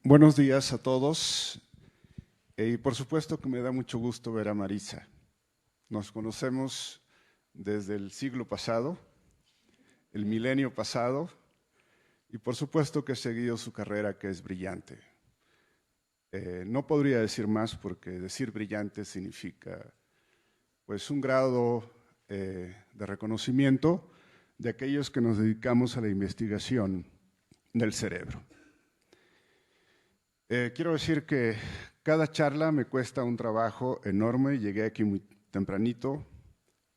Buenos días a todos y por supuesto que me da mucho gusto ver a Marisa. Nos conocemos desde el siglo pasado, el milenio pasado, y por supuesto que he seguido su carrera, que es brillante. No podría decir más porque decir brillante significa pues un grado de reconocimiento de aquellos que nos dedicamos a la investigación del cerebro. Quiero decir que cada charla me cuesta un trabajo enorme. Llegué aquí muy tempranito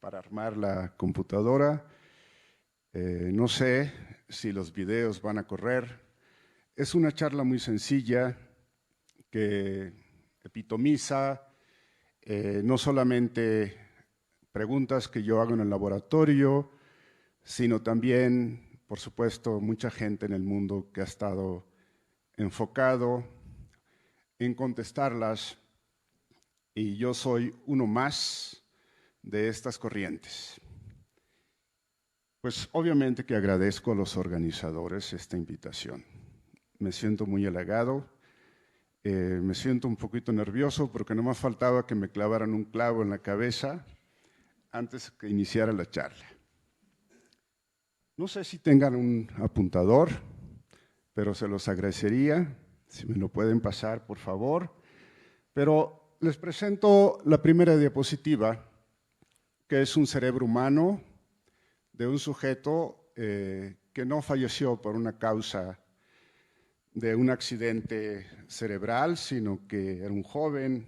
para armar la computadora. No sé si los videos van a correr. Es una charla muy sencilla que epitomiza no solamente preguntas que yo hago en el laboratorio, sino también, por supuesto, mucha gente en el mundo que ha estado enfocado en contestarlas, y yo soy uno más de estas corrientes. Pues obviamente que agradezco a los organizadores esta invitación. Me siento muy halagado, me siento un poquito nervioso porque no me faltaba que me clavaran un clavo en la cabeza antes que iniciara la charla. No sé si tengan un apuntador, pero se los agradecería. Si me lo pueden pasar, por favor. Pero les presento la primera diapositiva, que es un cerebro humano de un sujeto que no falleció por una causa de un accidente cerebral, sino que era un joven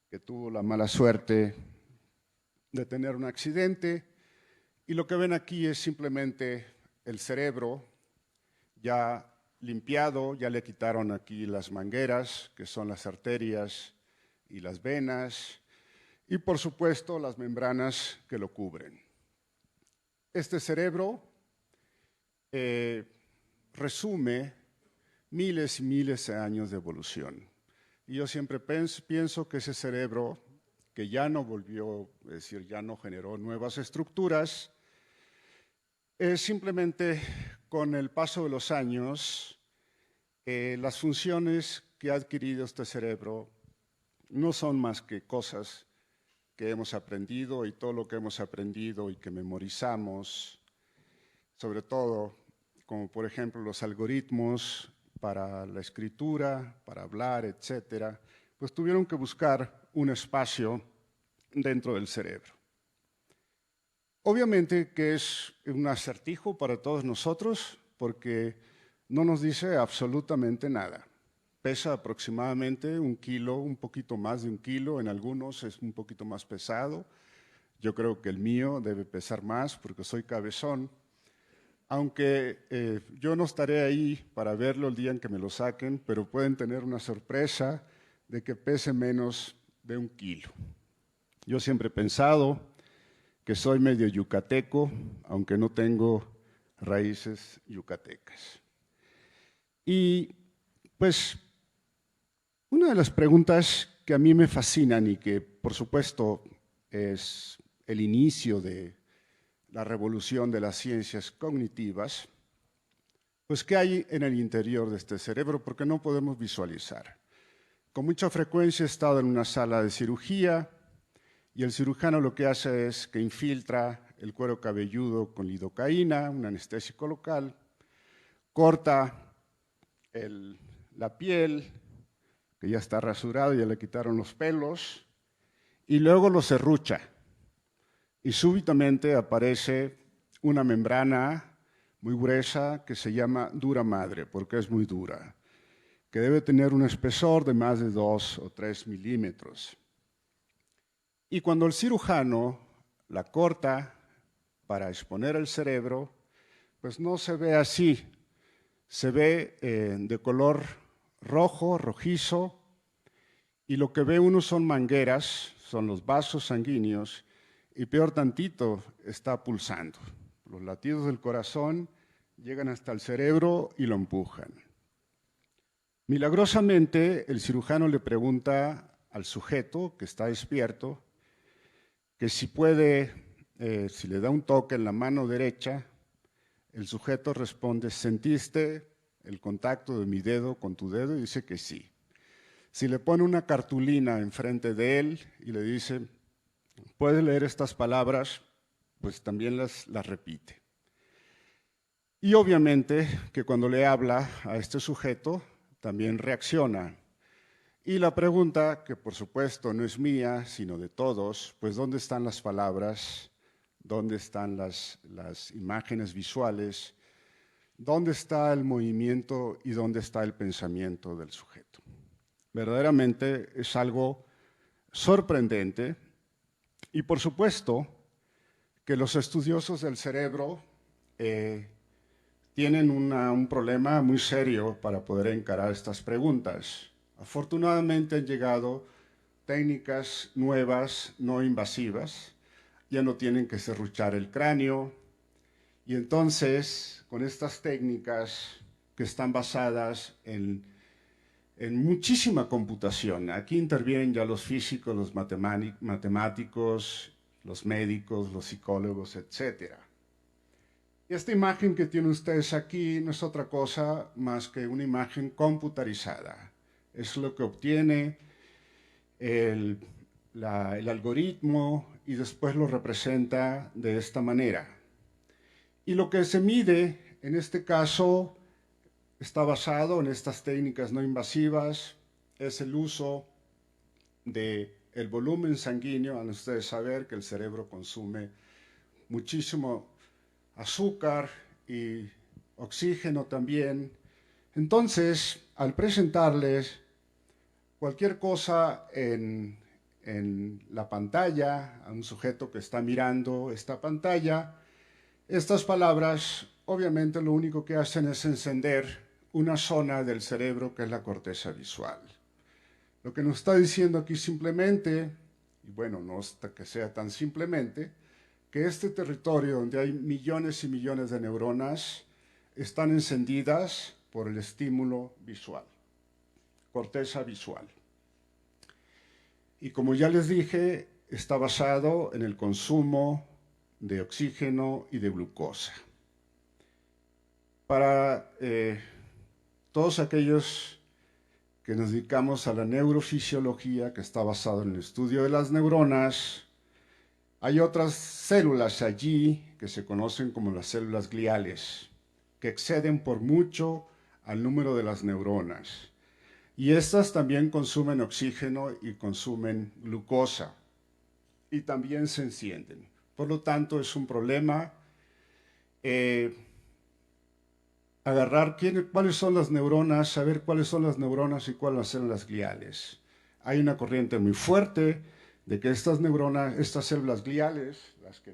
que tuvo la mala suerte de tener un accidente. Y lo que ven aquí es simplemente el cerebro ya limpiado, ya le quitaron aquí las mangueras, que son las arterias y las venas, y por supuesto las membranas que lo cubren. Este cerebro resume miles y miles de años de evolución. Y yo siempre pienso que ese cerebro, que ya no volvió, es decir, ya no generó nuevas estructuras, es simplemente con el paso de los años, las funciones que ha adquirido este cerebro no son más que cosas que hemos aprendido, y todo lo que hemos aprendido y que memorizamos, sobre todo, como por ejemplo los algoritmos para la escritura, para hablar, etcétera, pues tuvieron que buscar un espacio dentro del cerebro. Obviamente que es un acertijo para todos nosotros porque no nos dice absolutamente nada. Pesa aproximadamente 1 kilo, un poquito más de 1 kilo, en algunos es un poquito más pesado. Yo creo que el mío debe pesar más porque soy cabezón, aunque yo no estaré ahí para verlo el día en que me lo saquen, pero pueden tener una sorpresa de que pese menos de 1 kilo. Yo siempre he pensado que soy medio yucateco, aunque no tengo raíces yucatecas. Y pues una de las preguntas que a mí me fascinan y que por supuesto es el inicio de la revolución de las ciencias cognitivas, pues ¿qué hay en el interior de este cerebro? Porque no podemos visualizar. Con mucha frecuencia he estado en una sala de cirugía y el cirujano lo que hace es que infiltra el cuero cabelludo con lidocaína, un anestésico local, corta la piel, que ya está rasurado, ya le quitaron los pelos, y luego lo serrucha. Y súbitamente aparece una membrana muy gruesa que se llama dura madre, porque es muy dura, que debe tener un espesor de más de 2 o 3 milímetros. Y cuando el cirujano la corta para exponer el cerebro, pues no se ve así, se ve de color rojo, rojizo, y lo que ve uno son mangueras, son los vasos sanguíneos, y peor tantito, está pulsando. Los latidos del corazón llegan hasta el cerebro y lo empujan. Milagrosamente, el cirujano le pregunta al sujeto que está despierto que si puede, si le da un toque en la mano derecha, el sujeto responde: ¿sentiste el contacto de mi dedo con tu dedo? Y dice que sí. Si le pone una cartulina enfrente de él y le dice, ¿puedes leer estas palabras? Pues también las repite. Y obviamente que cuando le habla a este sujeto, también reacciona. Y la pregunta, que por supuesto no es mía, sino de todos, pues ¿dónde están las palabras? ¿Dónde están las imágenes visuales? ¿Dónde está el movimiento y dónde está el pensamiento del sujeto? Verdaderamente es algo sorprendente y por supuesto que los estudiosos del cerebro tienen un problema muy serio para poder encarar estas preguntas. Afortunadamente han llegado técnicas nuevas, no invasivas, ya no tienen que serruchar el cráneo, y entonces con estas técnicas que están basadas en muchísima computación, aquí intervienen ya los físicos, los matemáticos, los médicos, los psicólogos, etcétera. Y esta imagen que tienen ustedes aquí no es otra cosa más que una imagen computarizada. Es lo que obtiene el algoritmo y después lo representa de esta manera. Y lo que se mide en este caso está basado en estas técnicas no invasivas, es el uso del volumen sanguíneo. Al ustedes saber que el cerebro consume muchísimo azúcar y oxígeno también. Entonces, al presentarles cualquier cosa en la pantalla, a un sujeto que está mirando esta pantalla, estas palabras obviamente lo único que hacen es encender una zona del cerebro que es la corteza visual. Lo que nos está diciendo aquí simplemente, y bueno, no hasta que sea tan simplemente, que este territorio donde hay millones y millones de neuronas están encendidas por el estímulo visual, corteza visual. Y como ya les dije, está basado en el consumo de oxígeno y de glucosa. Para todos aquellos que nos dedicamos a la neurofisiología, que está basado en el estudio de las neuronas, hay otras células allí que se conocen como las células gliales, que exceden por mucho al número de las neuronas. Y estas también consumen oxígeno y consumen glucosa, y también se encienden. Por lo tanto, es un problema agarrar cuáles son las neuronas, saber cuáles son las neuronas y cuáles las células gliales. Hay una corriente muy fuerte de que estas neuronas, estas células gliales, las que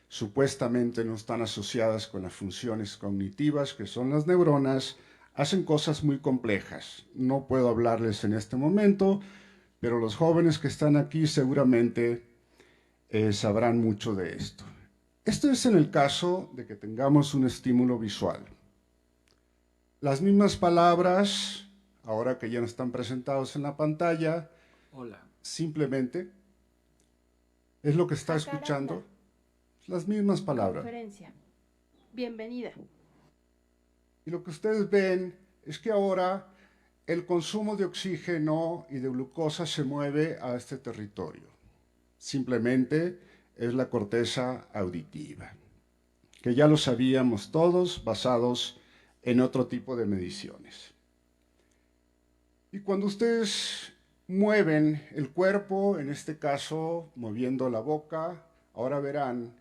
supuestamente no están asociadas con las funciones cognitivas, que son las neuronas, hacen cosas muy complejas. No puedo hablarles en este momento, pero los jóvenes que están aquí seguramente sabrán mucho de esto. Esto es en el caso de que tengamos un estímulo visual. Las mismas palabras, ahora que ya no están presentados en la pantalla, hola, simplemente es lo que está escuchando, las mismas palabras. Conferencia. Bienvenida. Y lo que ustedes ven es que ahora el consumo de oxígeno y de glucosa se mueve a este territorio. Simplemente es la corteza auditiva, que ya lo sabíamos todos, basados en otro tipo de mediciones. Y cuando ustedes mueven el cuerpo, en este caso moviendo la boca, ahora verán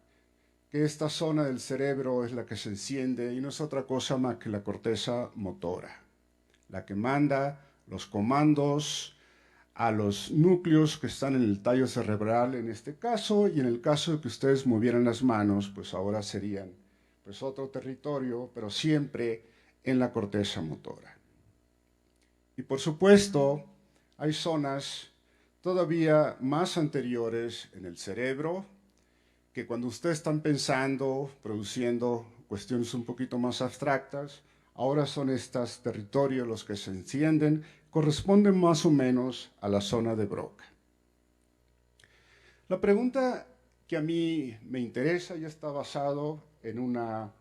que esta zona del cerebro es la que se enciende y no es otra cosa más que la corteza motora, la que manda los comandos a los núcleos que están en el tallo cerebral en este caso, y en el caso de que ustedes movieran las manos, pues ahora serían pues otro territorio, pero siempre en la corteza motora. Y por supuesto, hay zonas todavía más anteriores en el cerebro, que cuando ustedes están pensando, produciendo cuestiones un poquito más abstractas, ahora son estos territorios los que se encienden, corresponden más o menos a la zona de Broca. La pregunta que a mí me interesa ya está basado en una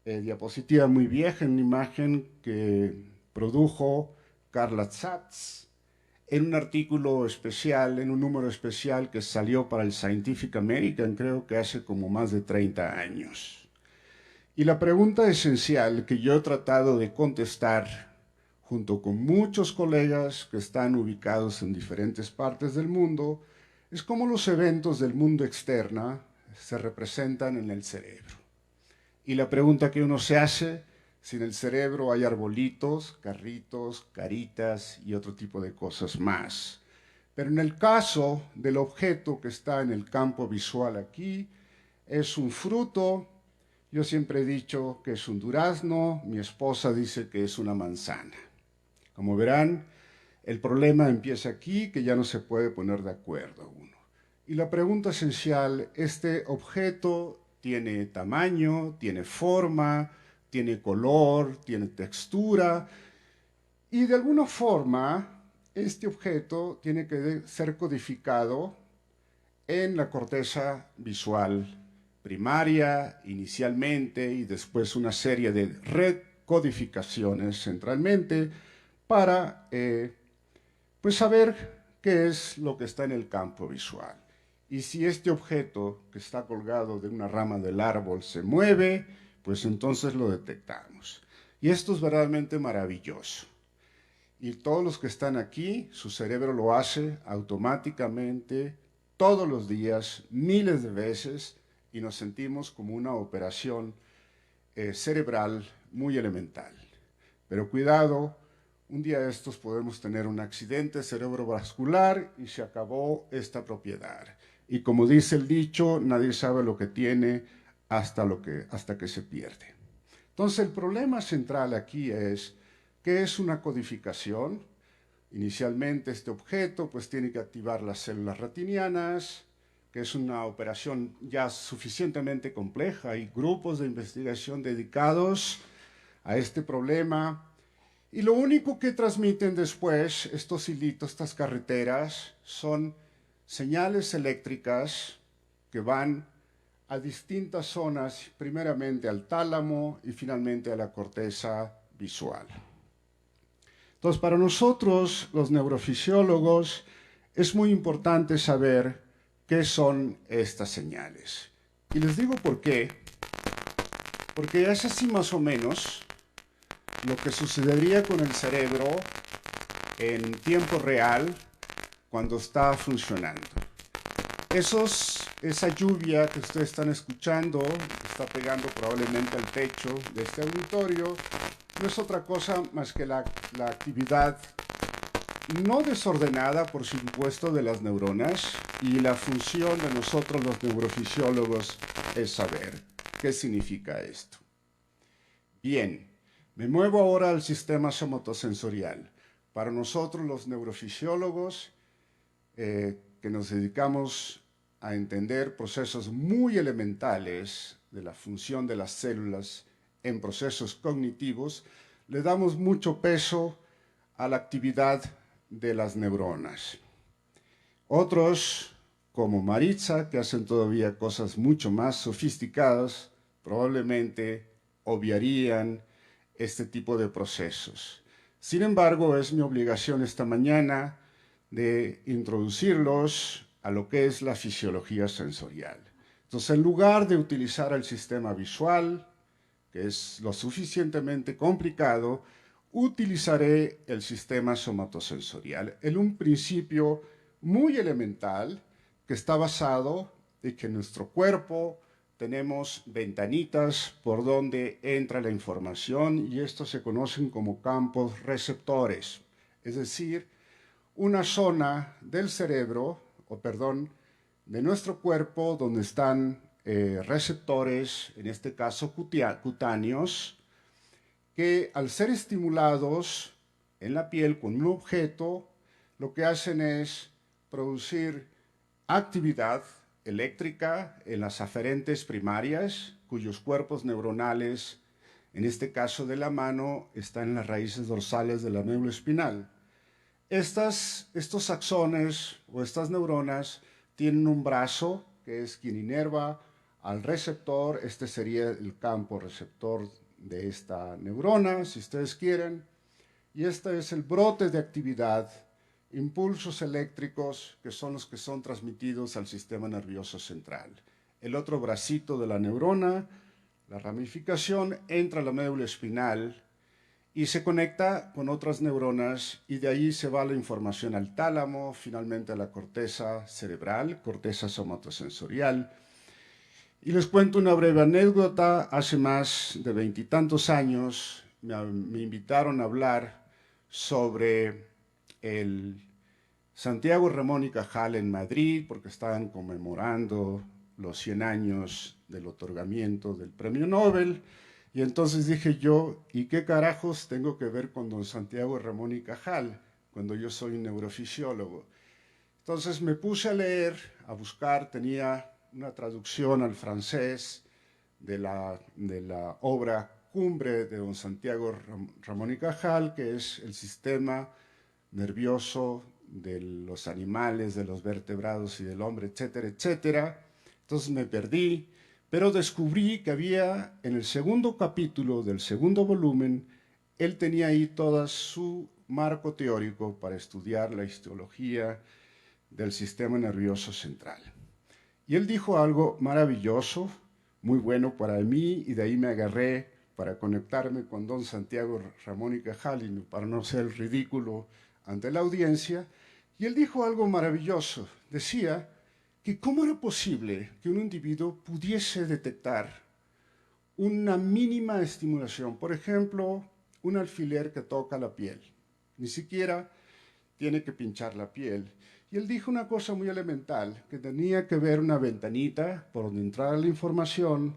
diapositiva muy vieja, en una imagen que produjo Carla Zatz en un artículo especial, en un número especial que salió para el Scientific American, creo que hace como más de 30 años. Y la pregunta esencial que yo he tratado de contestar junto con muchos colegas que están ubicados en diferentes partes del mundo, es cómo los eventos del mundo externo se representan en el cerebro. Y la pregunta que uno se hace, si en el cerebro hay arbolitos, carritos, caritas y otro tipo de cosas más. Pero en el caso del objeto que está en el campo visual aquí, es un fruto. Yo siempre he dicho que es un durazno, mi esposa dice que es una manzana. Como verán, el problema empieza aquí, que ya no se puede poner de acuerdo uno. Y la pregunta esencial, ¿este objeto tiene tamaño, tiene forma, tiene color, tiene textura? Y de alguna forma, este objeto tiene que ser codificado en la corteza visual primaria inicialmente y después una serie de recodificaciones centralmente para pues saber qué es lo que está en el campo visual. Y si este objeto que está colgado de una rama del árbol se mueve, pues entonces lo detectamos. Y esto es verdaderamente maravilloso. Y todos los que están aquí, su cerebro lo hace automáticamente todos los días, miles de veces, y nos sentimos como una operación cerebral muy elemental. Pero cuidado, un día de estos podemos tener un accidente cerebrovascular y se acabó esta propiedad. Y como dice el dicho, nadie sabe lo que tiene hasta que se pierde. Entonces el problema central aquí es ¿qué es una codificación? Inicialmente este objeto pues tiene que activar las células retinianas, que es una operación ya suficientemente compleja. Hay grupos de investigación dedicados a este problema. Y lo único que transmiten después estos hilitos, estas carreteras, son señales eléctricas que van a distintas zonas, primeramente al tálamo y finalmente a la corteza visual. Entonces, para nosotros, los neurofisiólogos, es muy importante saber qué son estas señales. Y les digo por qué. Porque es así más o menos lo que sucedería con el cerebro en tiempo real cuando está funcionando. Esa lluvia que ustedes están escuchando, que está pegando probablemente al techo de este auditorio, no es otra cosa más que la actividad no desordenada, por supuesto, de las neuronas, y la función de nosotros los neurofisiólogos es saber qué significa esto. Bien, me muevo ahora al sistema somatosensorial. Para nosotros los neurofisiólogos, que nos dedicamos a entender procesos muy elementales de la función de las células en procesos cognitivos, le damos mucho peso a la actividad de las neuronas. Otros, como Maritza, que hacen todavía cosas mucho más sofisticadas, probablemente obviarían este tipo de procesos. Sin embargo, es mi obligación esta mañana de introducirlos a lo que es la fisiología sensorial. Entonces, en lugar de utilizar el sistema visual, que es lo suficientemente complicado, utilizaré el sistema somatosensorial en un principio muy elemental que está basado en que en nuestro cuerpo tenemos ventanitas por donde entra la información y estos se conocen como campos receptores, es decir, una zona del cerebro, de nuestro cuerpo donde están receptores, en este caso cutáneos, que al ser estimulados en la piel con un objeto, lo que hacen es producir actividad eléctrica en las aferentes primarias, cuyos cuerpos neuronales, en este caso de la mano, están en las raíces dorsales de la médula espinal. Estos axones o estas neuronas tienen un brazo que es quien inerva al receptor. Este sería el campo receptor de esta neurona, si ustedes quieren. Y este es el brote de actividad, impulsos eléctricos que son los que son transmitidos al sistema nervioso central. El otro bracito de la neurona, la ramificación, entra a la médula espinal y se conecta con otras neuronas y de ahí se va la información al tálamo, finalmente a la corteza cerebral, corteza somatosensorial. Y les cuento una breve anécdota. Hace más de 20 y tantos años me invitaron a hablar sobre el Santiago Ramón y Cajal en Madrid, porque estaban conmemorando los 100 años del otorgamiento del premio Nobel. Y entonces dije yo, ¿y qué carajos tengo que ver con don Santiago Ramón y Cajal, cuando yo soy un neurofisiólogo? Entonces me puse a leer, a buscar, tenía una traducción al francés de la obra cumbre de don Santiago Ramón y Cajal, que es el sistema nervioso de los animales, de los vertebrados y del hombre, etcétera, etcétera. Entonces me perdí, pero descubrí que había en el segundo capítulo del segundo volumen, él tenía ahí todo su marco teórico para estudiar la histología del sistema nervioso central. Y él dijo algo maravilloso, muy bueno para mí, y de ahí me agarré para conectarme con don Santiago Ramón y Cajal, y para no ser ridículo ante la audiencia. Y él dijo algo maravilloso. Decía que cómo era posible que un individuo pudiese detectar una mínima estimulación, por ejemplo, un alfiler que toca la piel. Ni siquiera tiene que pinchar la piel. Y él dijo una cosa muy elemental, que tenía que ver una ventanita por donde entrara la información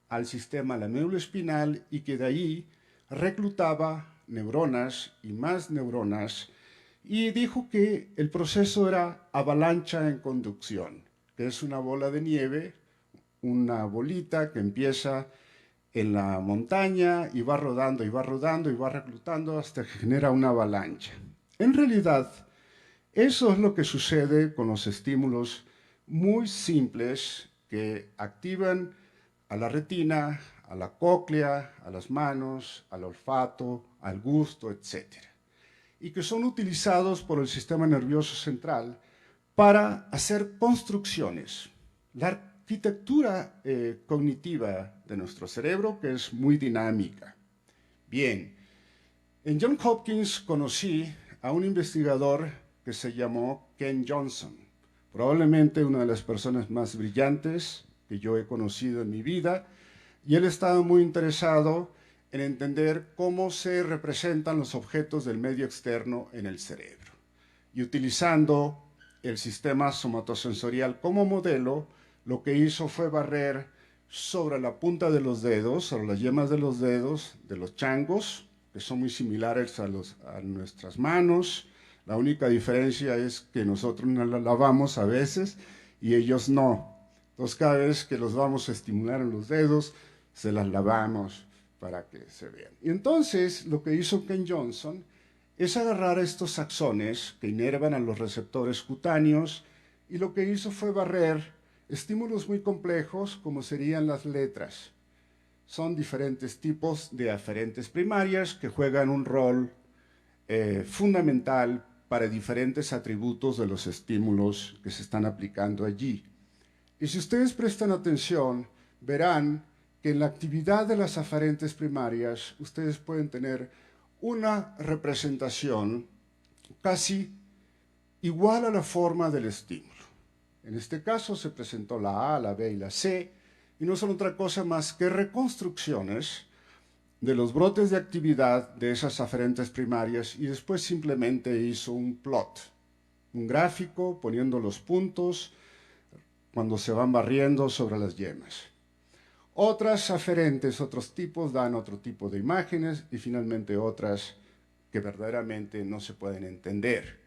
al sistema, a la médula espinal, y que de ahí reclutaba neuronas y más neuronas, y dijo que el proceso era avalancha en conducción, que es una bola de nieve, una bolita que empieza en la montaña y va rodando y va rodando y va reclutando hasta que genera una avalancha. En realidad, eso es lo que sucede con los estímulos muy simples que activan a la retina, a la cóclea, a las manos, al olfato, al gusto, etc. Y que son utilizados por el sistema nervioso central para hacer construcciones. La arquitectura cognitiva de nuestro cerebro, que es muy dinámica. Bien, en Johns Hopkins conocí a un investigador que se llamó Ken Johnson, probablemente una de las personas más brillantes que yo he conocido en mi vida, y él estaba muy interesado en entender cómo se representan los objetos del medio externo en el cerebro. Y utilizando el sistema somatosensorial como modelo, lo que hizo fue barrer sobre la punta de los dedos, sobre las yemas de los dedos de los changos, que son muy similares a nuestras manos. La única diferencia es que nosotros nos la lavamos a veces y ellos no. Entonces cada vez que los vamos a estimular en los dedos, se las lavamos para que se vean. Y entonces lo que hizo Ken Johnson es agarrar estos axones que inervan a los receptores cutáneos, y lo que hizo fue barrer estímulos muy complejos como serían las letras. Son diferentes tipos de aferentes primarias que juegan un rol fundamental para diferentes atributos de los estímulos que se están aplicando allí. Y si ustedes prestan atención, verán que en la actividad de las aferentes primarias ustedes pueden tener una representación casi igual a la forma del estímulo. En este caso se presentó la A, la B y la C, y no son otra cosa más que reconstrucciones de los brotes de actividad de esas aferentes primarias, y después simplemente hizo un plot, un gráfico poniendo los puntos cuando se van barriendo sobre las yemas. Otras aferentes, otros tipos, dan otro tipo de imágenes, y finalmente otras que verdaderamente no se pueden entender.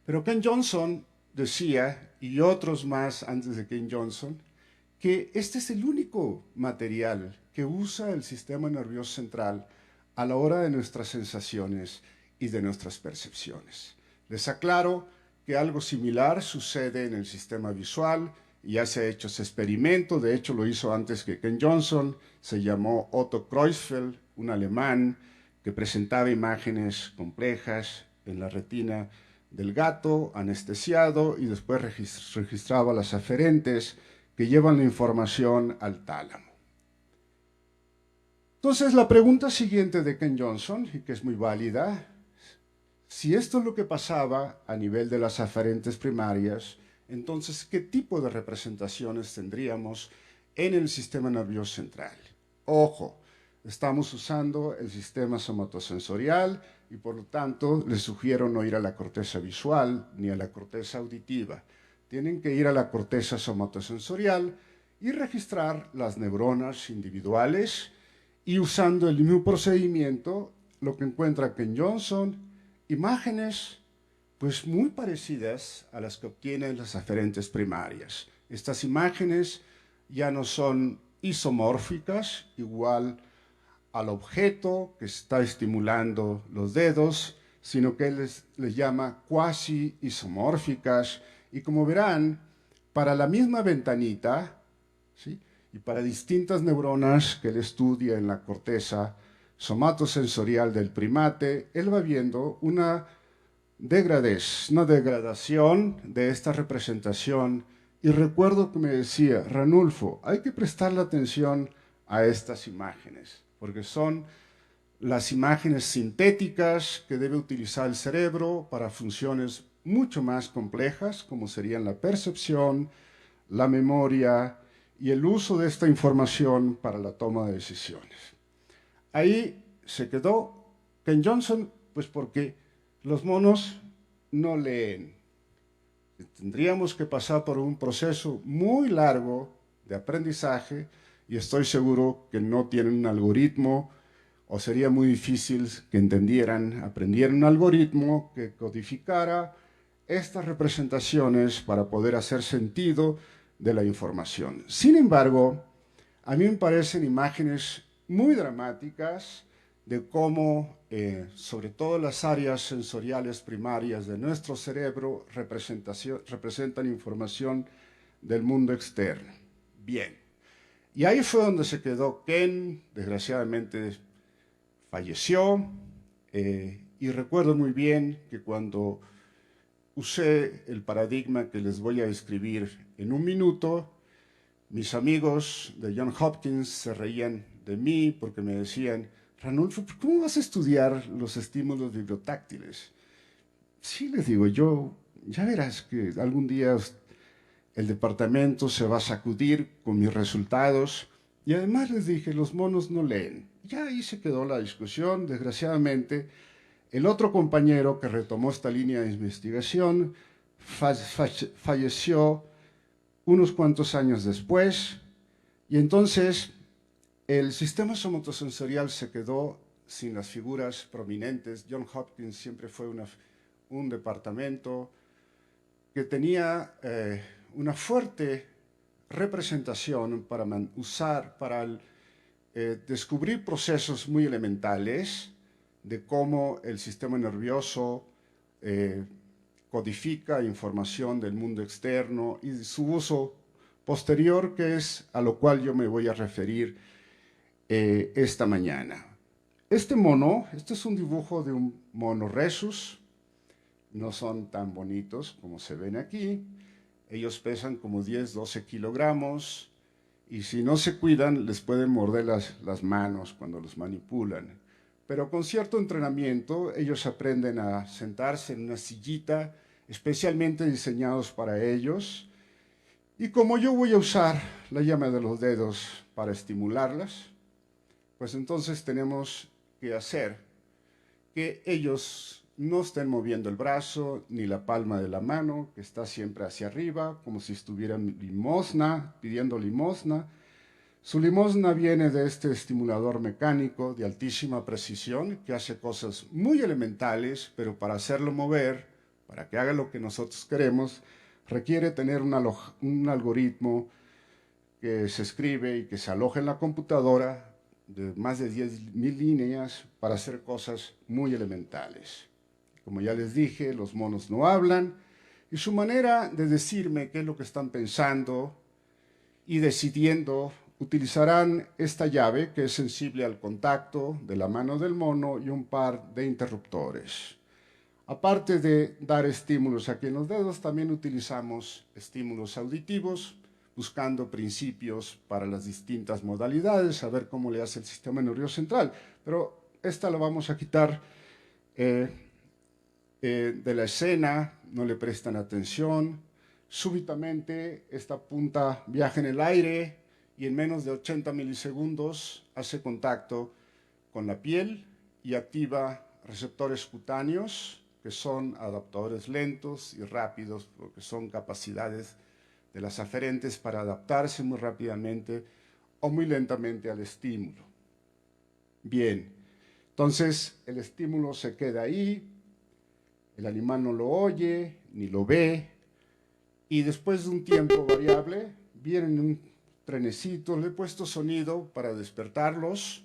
Pero Ken Johnson decía, y otros más antes de Ken Johnson, que este es el único material que usa el sistema nervioso central a la hora de nuestras sensaciones y de nuestras percepciones. Les aclaro que algo similar sucede en el sistema visual, ya se ha hecho ese experimento, de hecho lo hizo antes que Ken Johnson, se llamó Otto Kreuzfeld, un alemán que presentaba imágenes complejas en la retina del gato anestesiado y después registraba las aferentes que llevan la información al tálamo. Entonces, la pregunta siguiente de Ken Johnson, y que es muy válida, si esto es lo que pasaba a nivel de las aferentes primarias, entonces, ¿qué tipo de representaciones tendríamos en el sistema nervioso central? Ojo, estamos usando el sistema somatosensorial y por lo tanto les sugiero no ir a la corteza visual ni a la corteza auditiva. Tienen que ir a la corteza somatosensorial y registrar las neuronas individuales y usando el mismo procedimiento, lo que encuentra Ken Johnson, imágenes pues muy parecidas a las que obtienen las aferentes primarias. Estas imágenes ya no son isomórficas, igual al objeto que está estimulando los dedos, sino que él les llama cuasi isomórficas, y como verán, para la misma ventanita, ¿sí?, y para distintas neuronas que él estudia en la corteza somatosensorial del primate, él va viendo una degradación de esta representación. Y recuerdo que me decía, Ranulfo, hay que prestarle atención a estas imágenes, porque son las imágenes sintéticas que debe utilizar el cerebro para funciones mucho más complejas, como serían la percepción, la memoria y el uso de esta información para la toma de decisiones. Ahí se quedó Ken Johnson, pues porque los monos no leen. Tendríamos que pasar por un proceso muy largo de aprendizaje y estoy seguro que no tienen un algoritmo o sería muy difícil que aprendieran un algoritmo que codificara estas representaciones para poder hacer sentido de la información. Sin embargo, a mí me parecen imágenes muy dramáticas de cómo, sobre todo las áreas sensoriales primarias de nuestro cerebro, representan información del mundo externo. Bien, y ahí fue donde se quedó Ken, desgraciadamente falleció, y recuerdo muy bien que cuando usé el paradigma que les voy a describir en un minuto, mis amigos de Johns Hopkins se reían de mí porque me decían, Ranulfo, ¿cómo vas a estudiar los estímulos vibrotáctiles? Sí, les digo, ya verás que algún día el departamento se va a sacudir con mis resultados. Y además les dije, los monos no leen. Ya ahí se quedó la discusión. Desgraciadamente, el otro compañero que retomó esta línea de investigación falleció unos cuantos años después. Y entonces el sistema somatosensorial se quedó sin las figuras prominentes. Johns Hopkins siempre fue un departamento que tenía una fuerte representación para descubrir procesos muy elementales de cómo el sistema nervioso codifica información del mundo externo y su uso posterior, que es a lo cual yo me voy a referir esta mañana. Este es un dibujo de un mono rhesus. No son tan bonitos como se ven aquí. Ellos pesan como 10, 12 kilogramos y si no se cuidan les pueden morder las manos cuando los manipulan. Pero con cierto entrenamiento ellos aprenden a sentarse en una sillita especialmente diseñados para ellos. Y como yo voy a usar la llama de los dedos para estimularlas, pues entonces tenemos que hacer que ellos no estén moviendo el brazo ni la palma de la mano, que está siempre hacia arriba, como si estuvieran pidiendo limosna. Su limosna viene de este estimulador mecánico de altísima precisión que hace cosas muy elementales, pero para hacerlo mover, para que haga lo que nosotros queremos, requiere tener un algoritmo que se escribe y que se aloja en la computadora de más de 10.000 líneas para hacer cosas muy elementales. Como ya les dije, los monos no hablan, Y su manera de decirme qué es lo que están pensando y decidiendo, utilizarán esta llave que es sensible al contacto de la mano del mono y un par de interruptores. Aparte de dar estímulos aquí en los dedos, también utilizamos estímulos auditivos, buscando principios para las distintas modalidades, a ver cómo le hace el sistema nervioso central. Pero esta la vamos a quitar de la escena, no le prestan atención. Súbitamente esta punta viaja en el aire y en menos de 80 milisegundos hace contacto con la piel y activa receptores cutáneos, que son adaptadores lentos y rápidos, porque son capacidades de las aferentes para adaptarse muy rápidamente o muy lentamente al estímulo. Bien, entonces el estímulo se queda ahí, el animal no lo oye ni lo ve, y después de un tiempo variable vienen un trenecito. Le he puesto sonido para despertarlos,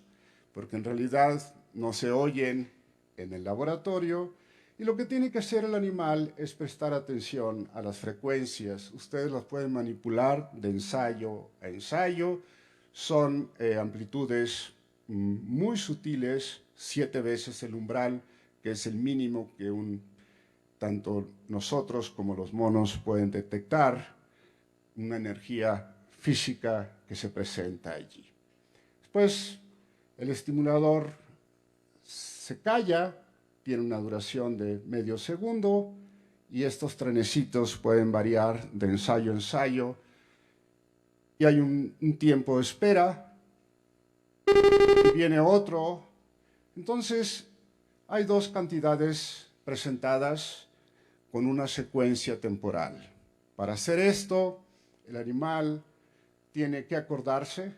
porque en realidad no se oyen en el laboratorio, y lo que tiene que hacer el animal es prestar atención a las frecuencias. Ustedes las pueden manipular de ensayo a ensayo. Son amplitudes muy sutiles, 7 veces el umbral, que es el mínimo que tanto nosotros como los monos pueden detectar, una energía física que se presenta allí. Después, el estimulador se calla, tiene una duración de medio segundo, y estos trenecitos pueden variar de ensayo a ensayo, y hay un tiempo de espera, y viene otro. Entonces, hay dos cantidades presentadas con una secuencia temporal. Para hacer esto, el animal tiene que acordarse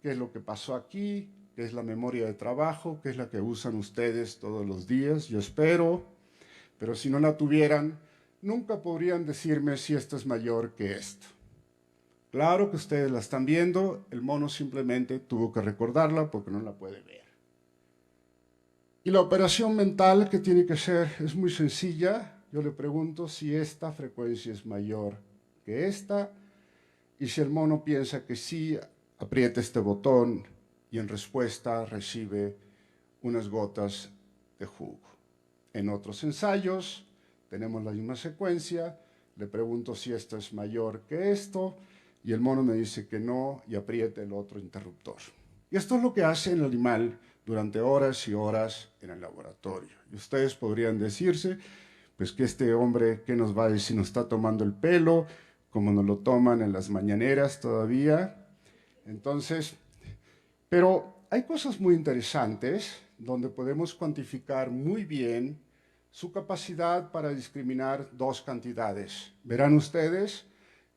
qué es lo que pasó aquí, qué es la memoria de trabajo, qué es la que usan ustedes todos los días, yo espero, pero si no la tuvieran, nunca podrían decirme si esto es mayor que esto. Claro que ustedes la están viendo, el mono simplemente tuvo que recordarla porque no la puede ver. Y la operación mental que tiene que ser es muy sencilla. Yo le pregunto si esta frecuencia es mayor que esta, y si el mono piensa que sí, aprieta este botón y en respuesta recibe unas gotas de jugo. En otros ensayos tenemos la misma secuencia, le pregunto si esto es mayor que esto, y el mono me dice que no y aprieta el otro interruptor. Y esto es lo que hace el animal durante horas y horas en el laboratorio. Y ustedes podrían decirse, pues que este hombre, ¿qué nos va a decir? ¿Nos está tomando el pelo? Como nos lo toman en las mañaneras todavía. Entonces, pero hay cosas muy interesantes donde podemos cuantificar muy bien su capacidad para discriminar dos cantidades. Verán ustedes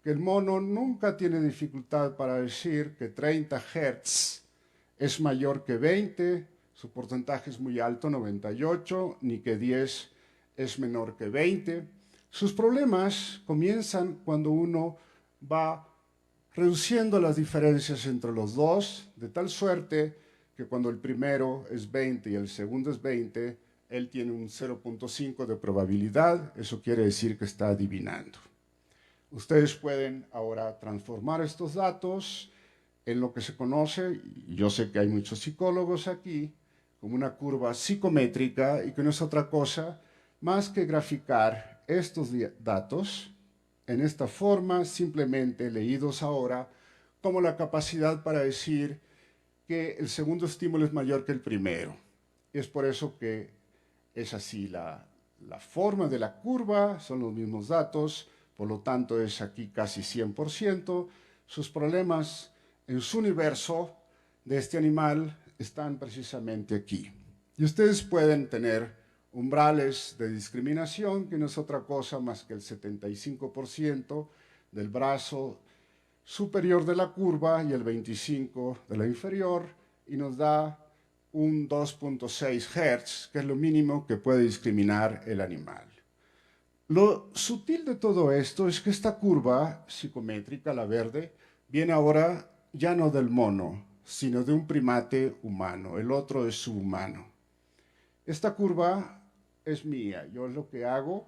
que el mono nunca tiene dificultad para decir que 30 Hz es mayor que 20, su porcentaje es muy alto, 98, ni que 10 es menor que 20. Sus problemas comienzan cuando uno va reduciendo las diferencias entre los dos, de tal suerte que cuando el primero es 20 y el segundo es 20, él tiene un 0.5 de probabilidad, eso quiere decir que está adivinando. Ustedes pueden ahora transformar estos datos en lo que se conoce, y yo sé que hay muchos psicólogos aquí, como una curva psicométrica, y que no es otra cosa más que graficar estos datos en esta forma, simplemente leídos ahora, como la capacidad para decir que el segundo estímulo es mayor que el primero. Y es por eso que es así la forma de la curva, son los mismos datos, por lo tanto es aquí casi 100%. Sus problemas en su universo de este animal están precisamente aquí. Y ustedes pueden tener umbrales de discriminación, que no es otra cosa más que el 75% del brazo superior de la curva y el 25% de la inferior, y nos da un 2.6 Hz, que es lo mínimo que puede discriminar el animal. Lo sutil de todo esto es que esta curva psicométrica, la verde, viene ahora ya no del mono, sino de un primate humano, el otro es subhumano. Esta curva es mía, yo lo que hago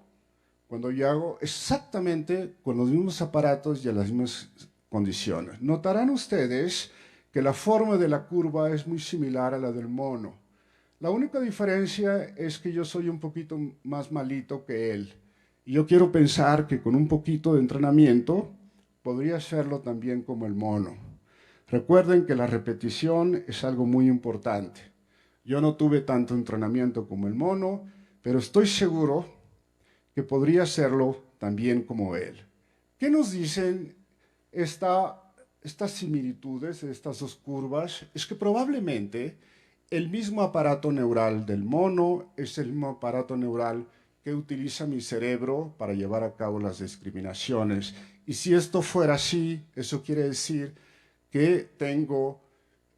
cuando yo hago exactamente con los mismos aparatos y a las mismas condiciones. Notarán ustedes que la forma de la curva es muy similar a la del mono. La única diferencia es que yo soy un poquito más malito que él. Y yo quiero pensar que con un poquito de entrenamiento podría hacerlo también como el mono. Recuerden que la repetición es algo muy importante. Yo no tuve tanto entrenamiento como el mono, pero estoy seguro que podría hacerlo también como él. ¿Qué nos dicen estas similitudes, estas dos curvas? Es que probablemente el mismo aparato neural del mono es el mismo aparato neural que utiliza mi cerebro para llevar a cabo las discriminaciones. Y si esto fuera así, eso quiere decir que tengo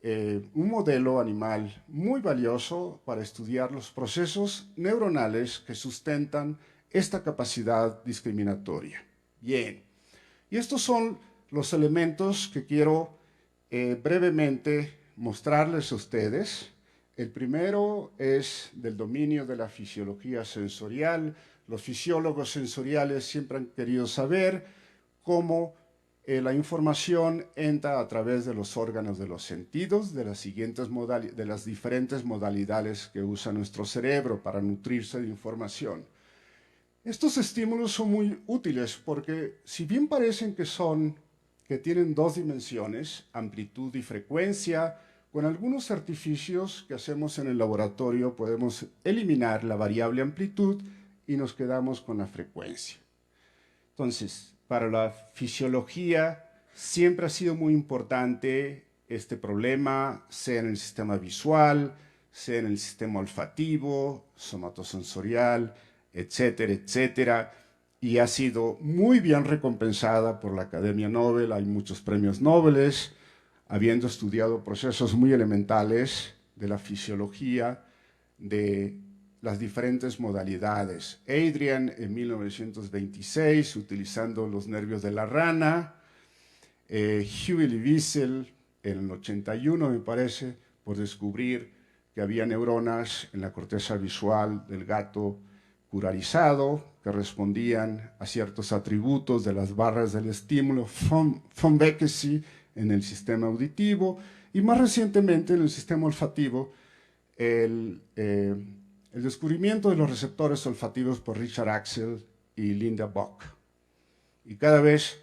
un modelo animal muy valioso para estudiar los procesos neuronales que sustentan esta capacidad discriminatoria. Bien, y estos son los elementos que quiero brevemente mostrarles a ustedes. El primero es del dominio de la fisiología sensorial. Los fisiólogos sensoriales siempre han querido saber cómo la información entra a través de los órganos de los sentidos, de las diferentes modalidades que usa nuestro cerebro para nutrirse de información. Estos estímulos son muy útiles porque si bien parecen que tienen dos dimensiones, amplitud y frecuencia, con algunos artificios que hacemos en el laboratorio podemos eliminar la variable amplitud y nos quedamos con la frecuencia. Entonces, para la fisiología siempre ha sido muy importante este problema, sea en el sistema visual, sea en el sistema olfativo, somatosensorial, etcétera, etcétera, y ha sido muy bien recompensada por la Academia Nobel. Hay muchos premios Nobel, habiendo estudiado procesos muy elementales de la fisiología de las diferentes modalidades. Adrian en 1926, utilizando los nervios de la rana, Huey y Wiesel en el 81, me parece, por descubrir que había neuronas en la corteza visual del gato curarizado que respondían a ciertos atributos de las barras del estímulo von Beckesy en el sistema auditivo y más recientemente en el sistema olfativo el descubrimiento de los receptores olfativos por Richard Axel y Linda Bock. Y cada vez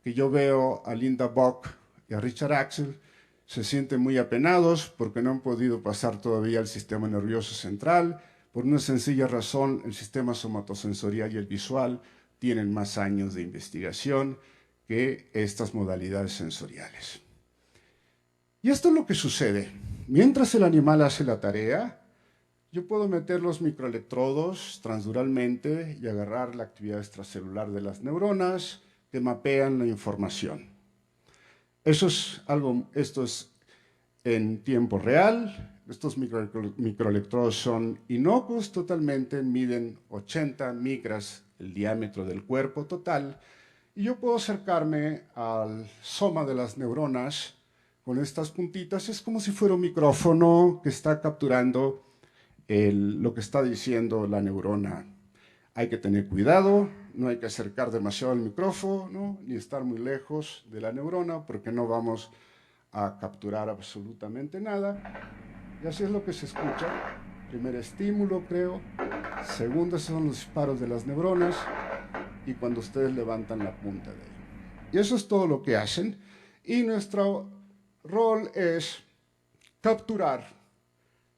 que yo veo a Linda Bock y a Richard Axel, se sienten muy apenados porque no han podido pasar todavía al sistema nervioso central. Por una sencilla razón, el sistema somatosensorial y el visual tienen más años de investigación que estas modalidades sensoriales. Y esto es lo que sucede. Mientras el animal hace la tarea, yo puedo meter los microelectrodos transduralmente y agarrar la actividad extracelular de las neuronas que mapean la información. Esto es en tiempo real. Estos microelectrodos son inocuos totalmente, miden 80 micras el diámetro del cuerpo total, y yo puedo acercarme al soma de las neuronas con estas puntitas. Es como si fuera un micrófono que está capturando lo que está diciendo la neurona. Hay que tener cuidado, no hay que acercar demasiado el micrófono, ni estar muy lejos de la neurona, porque no vamos a capturar absolutamente nada. Y así es lo que se escucha. Primer estímulo, creo. Segundo son los disparos de las neuronas y cuando ustedes levantan la punta de ello. Y eso es todo lo que hacen. Y nuestro rol es capturar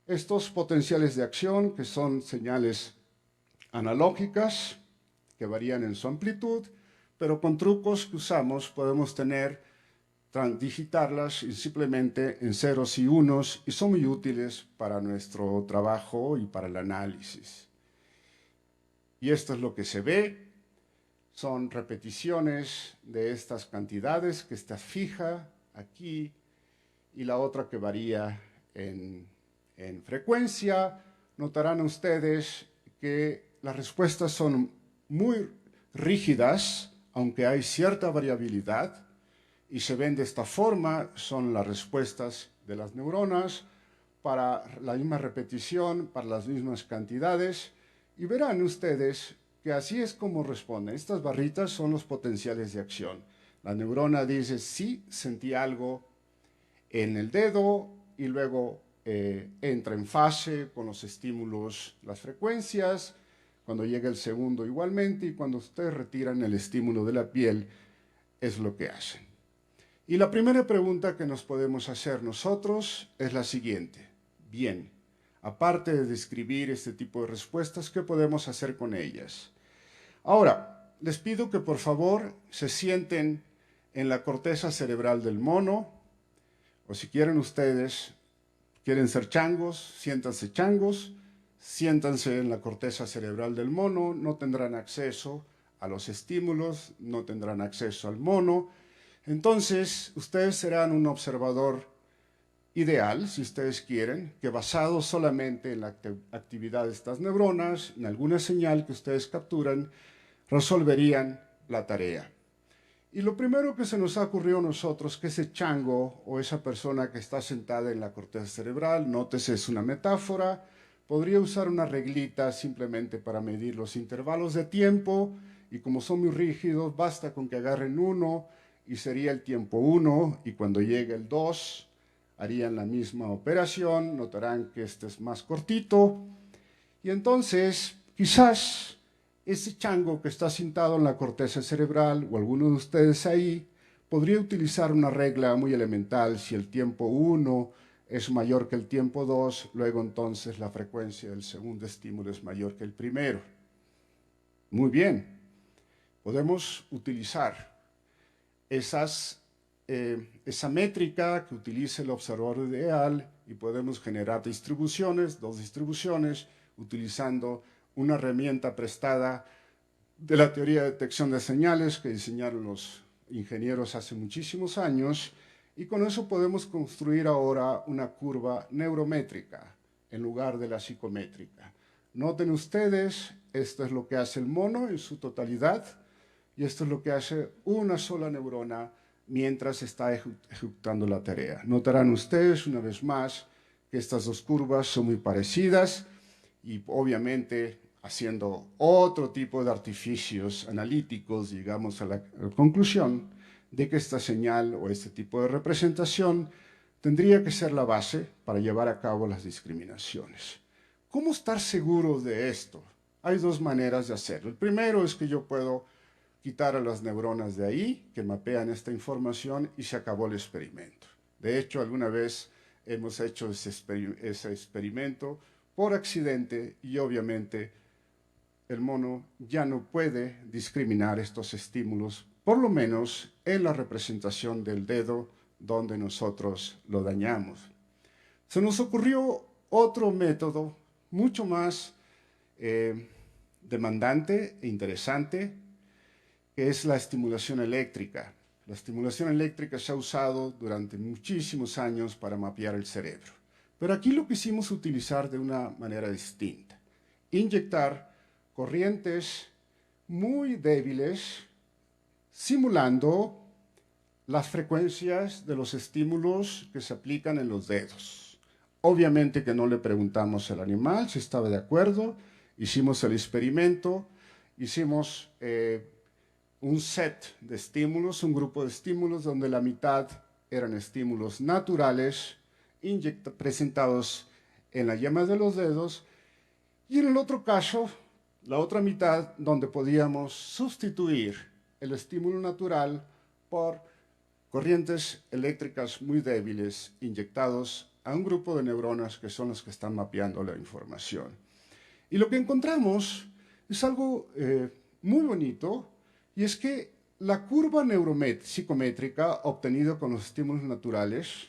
estos potenciales de acción, que son señales analógicas, que varían en su amplitud, pero con trucos que usamos podemos digitarlas simplemente en ceros y unos, y son muy útiles para nuestro trabajo y para el análisis. Y esto es lo que se ve. Son repeticiones de estas cantidades, que está fija aquí, y la otra que varía en frecuencia. Notarán ustedes que las respuestas son muy rígidas, aunque hay cierta variabilidad, y se ven de esta forma. Son las respuestas de las neuronas para la misma repetición, para las mismas cantidades, y verán ustedes que así es como responden. Estas barritas son los potenciales de acción. La neurona dice, sí, sentí algo en el dedo y luego entra en fase con los estímulos, las frecuencias, cuando llega el segundo igualmente, y cuando ustedes retiran el estímulo de la piel, es lo que hacen. Y la primera pregunta que nos podemos hacer nosotros es la siguiente. Bien, aparte de describir este tipo de respuestas, ¿qué podemos hacer con ellas? Ahora, les pido que por favor se sienten en la corteza cerebral del mono, o si quieren ustedes, quieren ser changos, siéntanse en la corteza cerebral del mono, no tendrán acceso a los estímulos, no tendrán acceso al mono. Entonces, ustedes serán un observador ideal, si ustedes quieren, que basado solamente en la actividad de estas neuronas, en alguna señal que ustedes capturan, resolverían la tarea. Y lo primero que se nos ha ocurrido a nosotros, que ese chango o esa persona que está sentada en la corteza cerebral, nótese, es una metáfora, podría usar una reglita simplemente para medir los intervalos de tiempo, y como son muy rígidos, basta con que agarren uno y sería el tiempo 1, y cuando llegue el 2 harían la misma operación, notarán que este es más cortito, y entonces quizás ese chango que está sentado en la corteza cerebral, o alguno de ustedes ahí, podría utilizar una regla muy elemental. Si el tiempo 1 es mayor que el tiempo 2, luego entonces la frecuencia del segundo estímulo es mayor que el primero. Muy bien, podemos utilizar esa métrica que utiliza el observador ideal y podemos generar distribuciones, dos distribuciones, utilizando una herramienta prestada de la teoría de detección de señales que diseñaron los ingenieros hace muchísimos años, y con eso podemos construir ahora una curva neurométrica en lugar de la psicométrica. Noten ustedes, esto es lo que hace el mono en su totalidad, y esto es lo que hace una sola neurona mientras está ejecutando la tarea. Notarán ustedes, una vez más, que estas dos curvas son muy parecidas, y obviamente haciendo otro tipo de artificios analíticos, llegamos a la conclusión de que esta señal o este tipo de representación tendría que ser la base para llevar a cabo las discriminaciones. ¿Cómo estar seguros de esto? Hay dos maneras de hacerlo. El primero es que yo puedo quitar a las neuronas de ahí, que mapean esta información, y se acabó el experimento. De hecho, alguna vez hemos hecho ese experimento por accidente, y obviamente el mono ya no puede discriminar estos estímulos, por lo menos en la representación del dedo donde nosotros lo dañamos. Se nos ocurrió otro método mucho más demandante e interesante, que es la estimulación eléctrica. La estimulación eléctrica se ha usado durante muchísimos años para mapear el cerebro. Pero aquí lo quisimos utilizar de una manera distinta. Inyectar corrientes muy débiles, simulando las frecuencias de los estímulos que se aplican en los dedos. Obviamente que no le preguntamos al animal si estaba de acuerdo, hicimos el experimento, hicimos un set de estímulos, un grupo de estímulos donde la mitad eran estímulos naturales, presentados en la yema de los dedos, y en el otro caso, la otra mitad, donde podíamos sustituir el estímulo natural por corrientes eléctricas muy débiles inyectados a un grupo de neuronas que son los que están mapeando la información. Y lo que encontramos es algo muy bonito, y es que la curva psicométrica obtenida con los estímulos naturales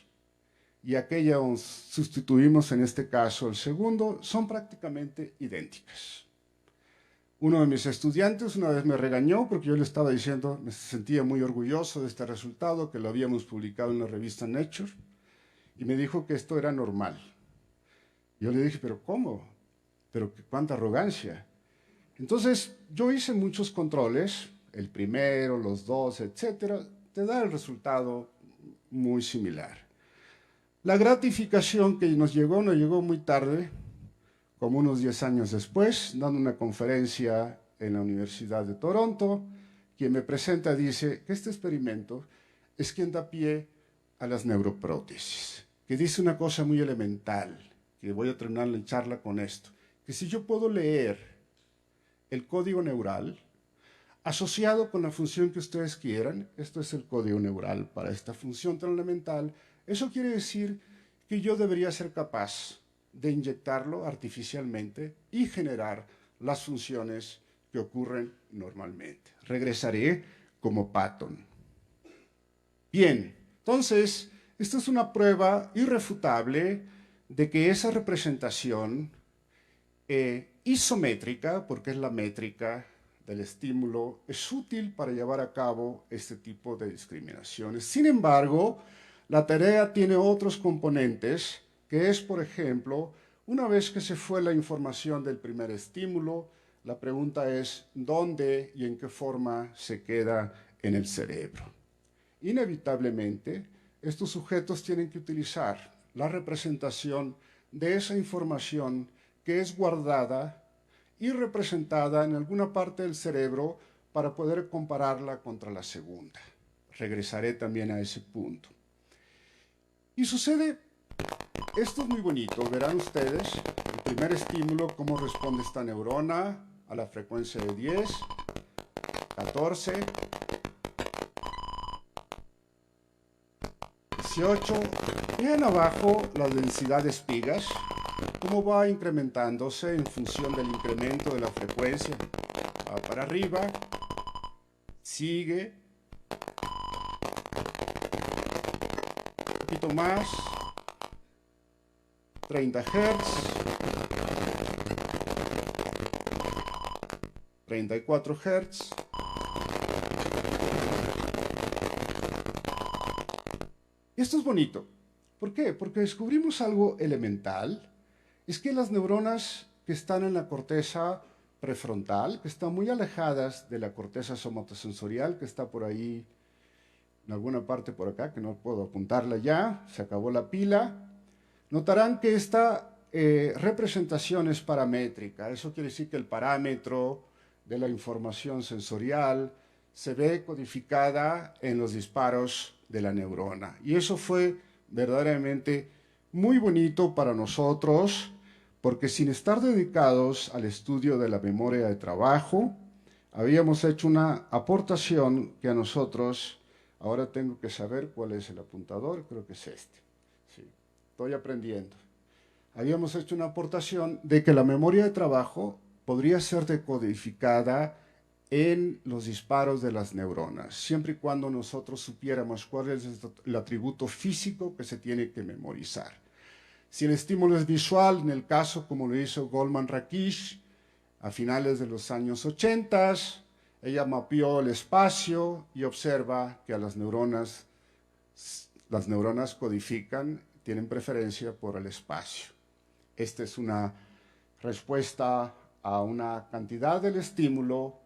y aquella donde sustituimos en este caso el segundo, son prácticamente idénticas. Uno de mis estudiantes una vez me regañó porque yo le estaba diciendo, me sentía muy orgulloso de este resultado, que lo habíamos publicado en la revista Nature, y me dijo que esto era normal. Yo le dije, ¿pero cómo? ¿Pero cuánta arrogancia? Entonces, yo hice muchos controles, el primero, los dos, etcétera, te da el resultado muy similar. La gratificación que nos llegó muy tarde, como unos 10 años después, dando una conferencia en la Universidad de Toronto. Quien me presenta dice que este experimento es quien da pie a las neuroprótesis, que dice una cosa muy elemental, que voy a terminar la charla con esto, que si yo puedo leer el código neural asociado con la función que ustedes quieran, esto es el código neural para esta función tan elemental, eso quiere decir que yo debería ser capaz de inyectarlo artificialmente y generar las funciones que ocurren normalmente. Regresaré como Patton. Bien, entonces, esta es una prueba irrefutable de que esa representación isométrica, porque es la métrica del estímulo, es útil para llevar a cabo este tipo de discriminaciones. Sin embargo, la tarea tiene otros componentes, que es, por ejemplo, una vez que se fue la información del primer estímulo, la pregunta es dónde y en qué forma se queda en el cerebro. Inevitablemente, estos sujetos tienen que utilizar la representación de esa información que es guardada y representada en alguna parte del cerebro para poder compararla contra la segunda. Regresaré también a ese punto. Y sucede, esto es muy bonito, verán ustedes, el primer estímulo, cómo responde esta neurona a la frecuencia de 10, 14, 18, vean abajo la densidad de espigas, cómo va incrementándose en función del incremento de la frecuencia. Va para arriba, sigue, un poquito más, 30 Hz, 34 Hz, esto es bonito. ¿Por qué? Porque descubrimos algo elemental. Es que las neuronas que están en la corteza prefrontal, que están muy alejadas de la corteza somatosensorial, que está por ahí, en alguna parte por acá, que no puedo apuntarla ya, se acabó la pila, notarán que esta representación es paramétrica. Eso quiere decir que el parámetro de la información sensorial se ve codificada en los disparos de la neurona. Y eso fue verdaderamente muy bonito para nosotros, porque sin estar dedicados al estudio de la memoria de trabajo, habíamos hecho una aportación que a nosotros, ahora tengo que saber cuál es el apuntador, creo que es este. Sí, estoy aprendiendo. Habíamos hecho una aportación de que la memoria de trabajo podría ser decodificada en los disparos de las neuronas, siempre y cuando nosotros supiéramos cuál es el atributo físico que se tiene que memorizar. Si el estímulo es visual, en el caso como lo hizo Goldman Rakish a finales de los años 80, ella mapeó el espacio y observa que a las neuronas codifican, tienen preferencia por el espacio. Esta es una respuesta a una cantidad del estímulo.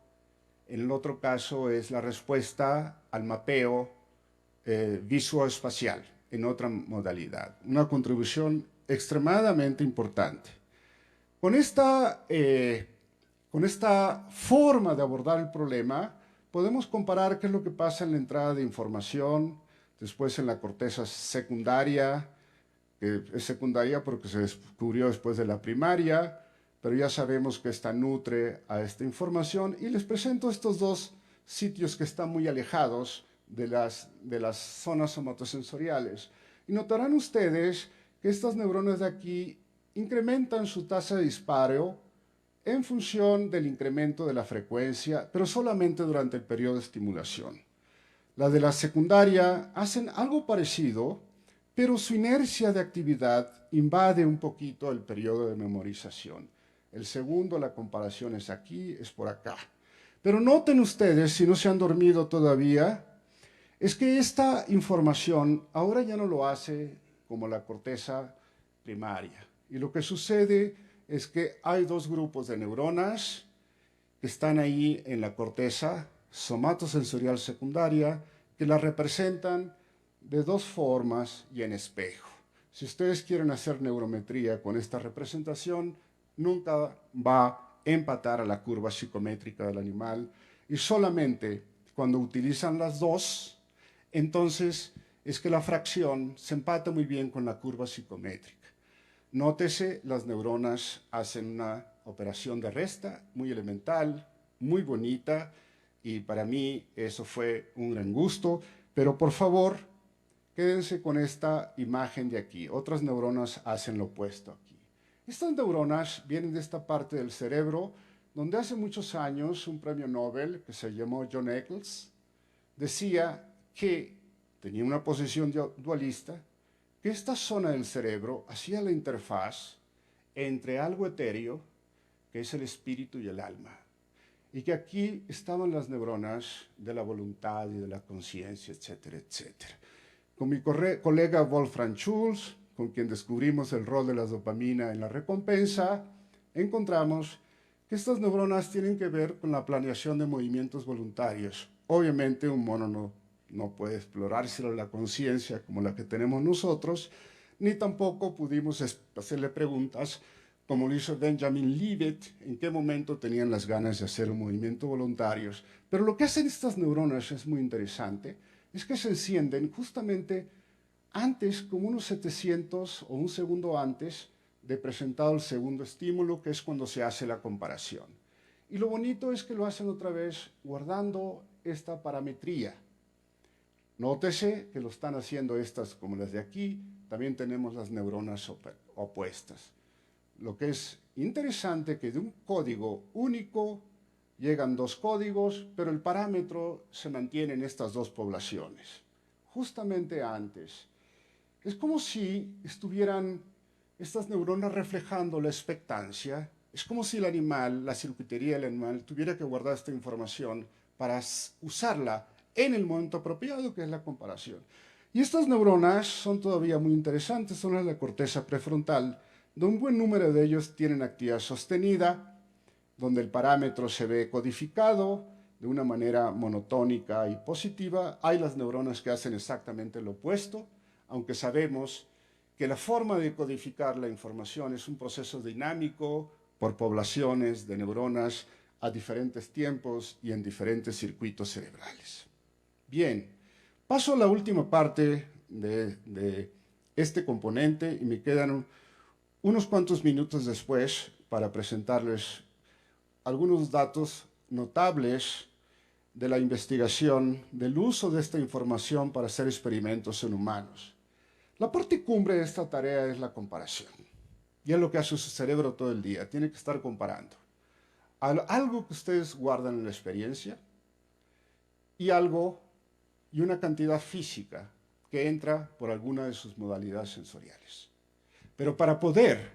En el otro caso es la respuesta al mapeo visoespacial en otra modalidad. Una contribución extremadamente importante. Con esta forma de abordar el problema, podemos comparar qué es lo que pasa en la entrada de información, después en la corteza secundaria, que es secundaria porque se descubrió después de la primaria, pero ya sabemos que esta nutre a esta información, y les presento estos dos sitios que están muy alejados de las zonas somatosensoriales. Y notarán ustedes que estas neuronas de aquí incrementan su tasa de disparo en función del incremento de la frecuencia, pero solamente durante el periodo de estimulación. Las de la secundaria hacen algo parecido, pero su inercia de actividad invade un poquito el periodo de memorización. El segundo, la comparación es aquí, es por acá. Pero noten ustedes, si no se han dormido todavía, es que esta información ahora ya no lo hace como la corteza primaria. Y lo que sucede es que hay dos grupos de neuronas que están ahí en la corteza somatosensorial secundaria que la representan de dos formas y en espejo. Si ustedes quieren hacer neurometría con esta representación, nunca va empatar a la curva psicométrica del animal, y solamente cuando utilizan las dos, entonces es que la fracción se empata muy bien con la curva psicométrica. Nótese, las neuronas hacen una operación de resta muy elemental, muy bonita, y para mí eso fue un gran gusto, pero por favor, quédense con esta imagen de aquí. Otras neuronas hacen lo opuesto aquí. Estas neuronas vienen de esta parte del cerebro, donde hace muchos años un premio Nobel, que se llamó John Eccles, decía que tenía una posición dualista, que esta zona del cerebro hacía la interfaz entre algo etéreo, que es el espíritu y el alma, y que aquí estaban las neuronas de la voluntad y de la conciencia, etcétera, etcétera. Con mi colega Wolfram Schulz, con quien descubrimos el rol de la dopamina en la recompensa, encontramos que estas neuronas tienen que ver con la planeación de movimientos voluntarios. Obviamente un mono no puede explorarse la conciencia como la que tenemos nosotros, ni tampoco pudimos hacerle preguntas como lo hizo Benjamin Libet, en qué momento tenían las ganas de hacer un movimiento voluntario. Pero lo que hacen estas neuronas es muy interesante, es que se encienden justamente antes, como unos 700 o un segundo antes de presentado el segundo estímulo, que es cuando se hace la comparación. Y lo bonito es que lo hacen otra vez guardando esta parametría. Nótese que lo están haciendo estas como las de aquí, también tenemos las neuronas opuestas. Lo que es interesante que de un código único llegan dos códigos, pero el parámetro se mantiene en estas dos poblaciones, justamente antes. Es como si estuvieran estas neuronas reflejando la expectancia, es como si el animal, la circuitería del animal, tuviera que guardar esta información para usarla en el momento apropiado, que es la comparación. Y estas neuronas son todavía muy interesantes, son las de la corteza prefrontal, donde un buen número de ellos tienen actividad sostenida, donde el parámetro se ve codificado de una manera monotónica y positiva. Hay las neuronas que hacen exactamente lo opuesto, aunque sabemos que la forma de codificar la información es un proceso dinámico por poblaciones de neuronas a diferentes tiempos y en diferentes circuitos cerebrales. Bien, paso a la última parte de este componente y me quedan unos cuantos minutos después para presentarles algunos datos notables de la investigación del uso de esta información para hacer experimentos en humanos. La parte cumbre de esta tarea es la comparación. Y es lo que hace su cerebro todo el día, tiene que estar comparando. Algo que ustedes guardan en la experiencia y una cantidad física que entra por alguna de sus modalidades sensoriales. Pero para poder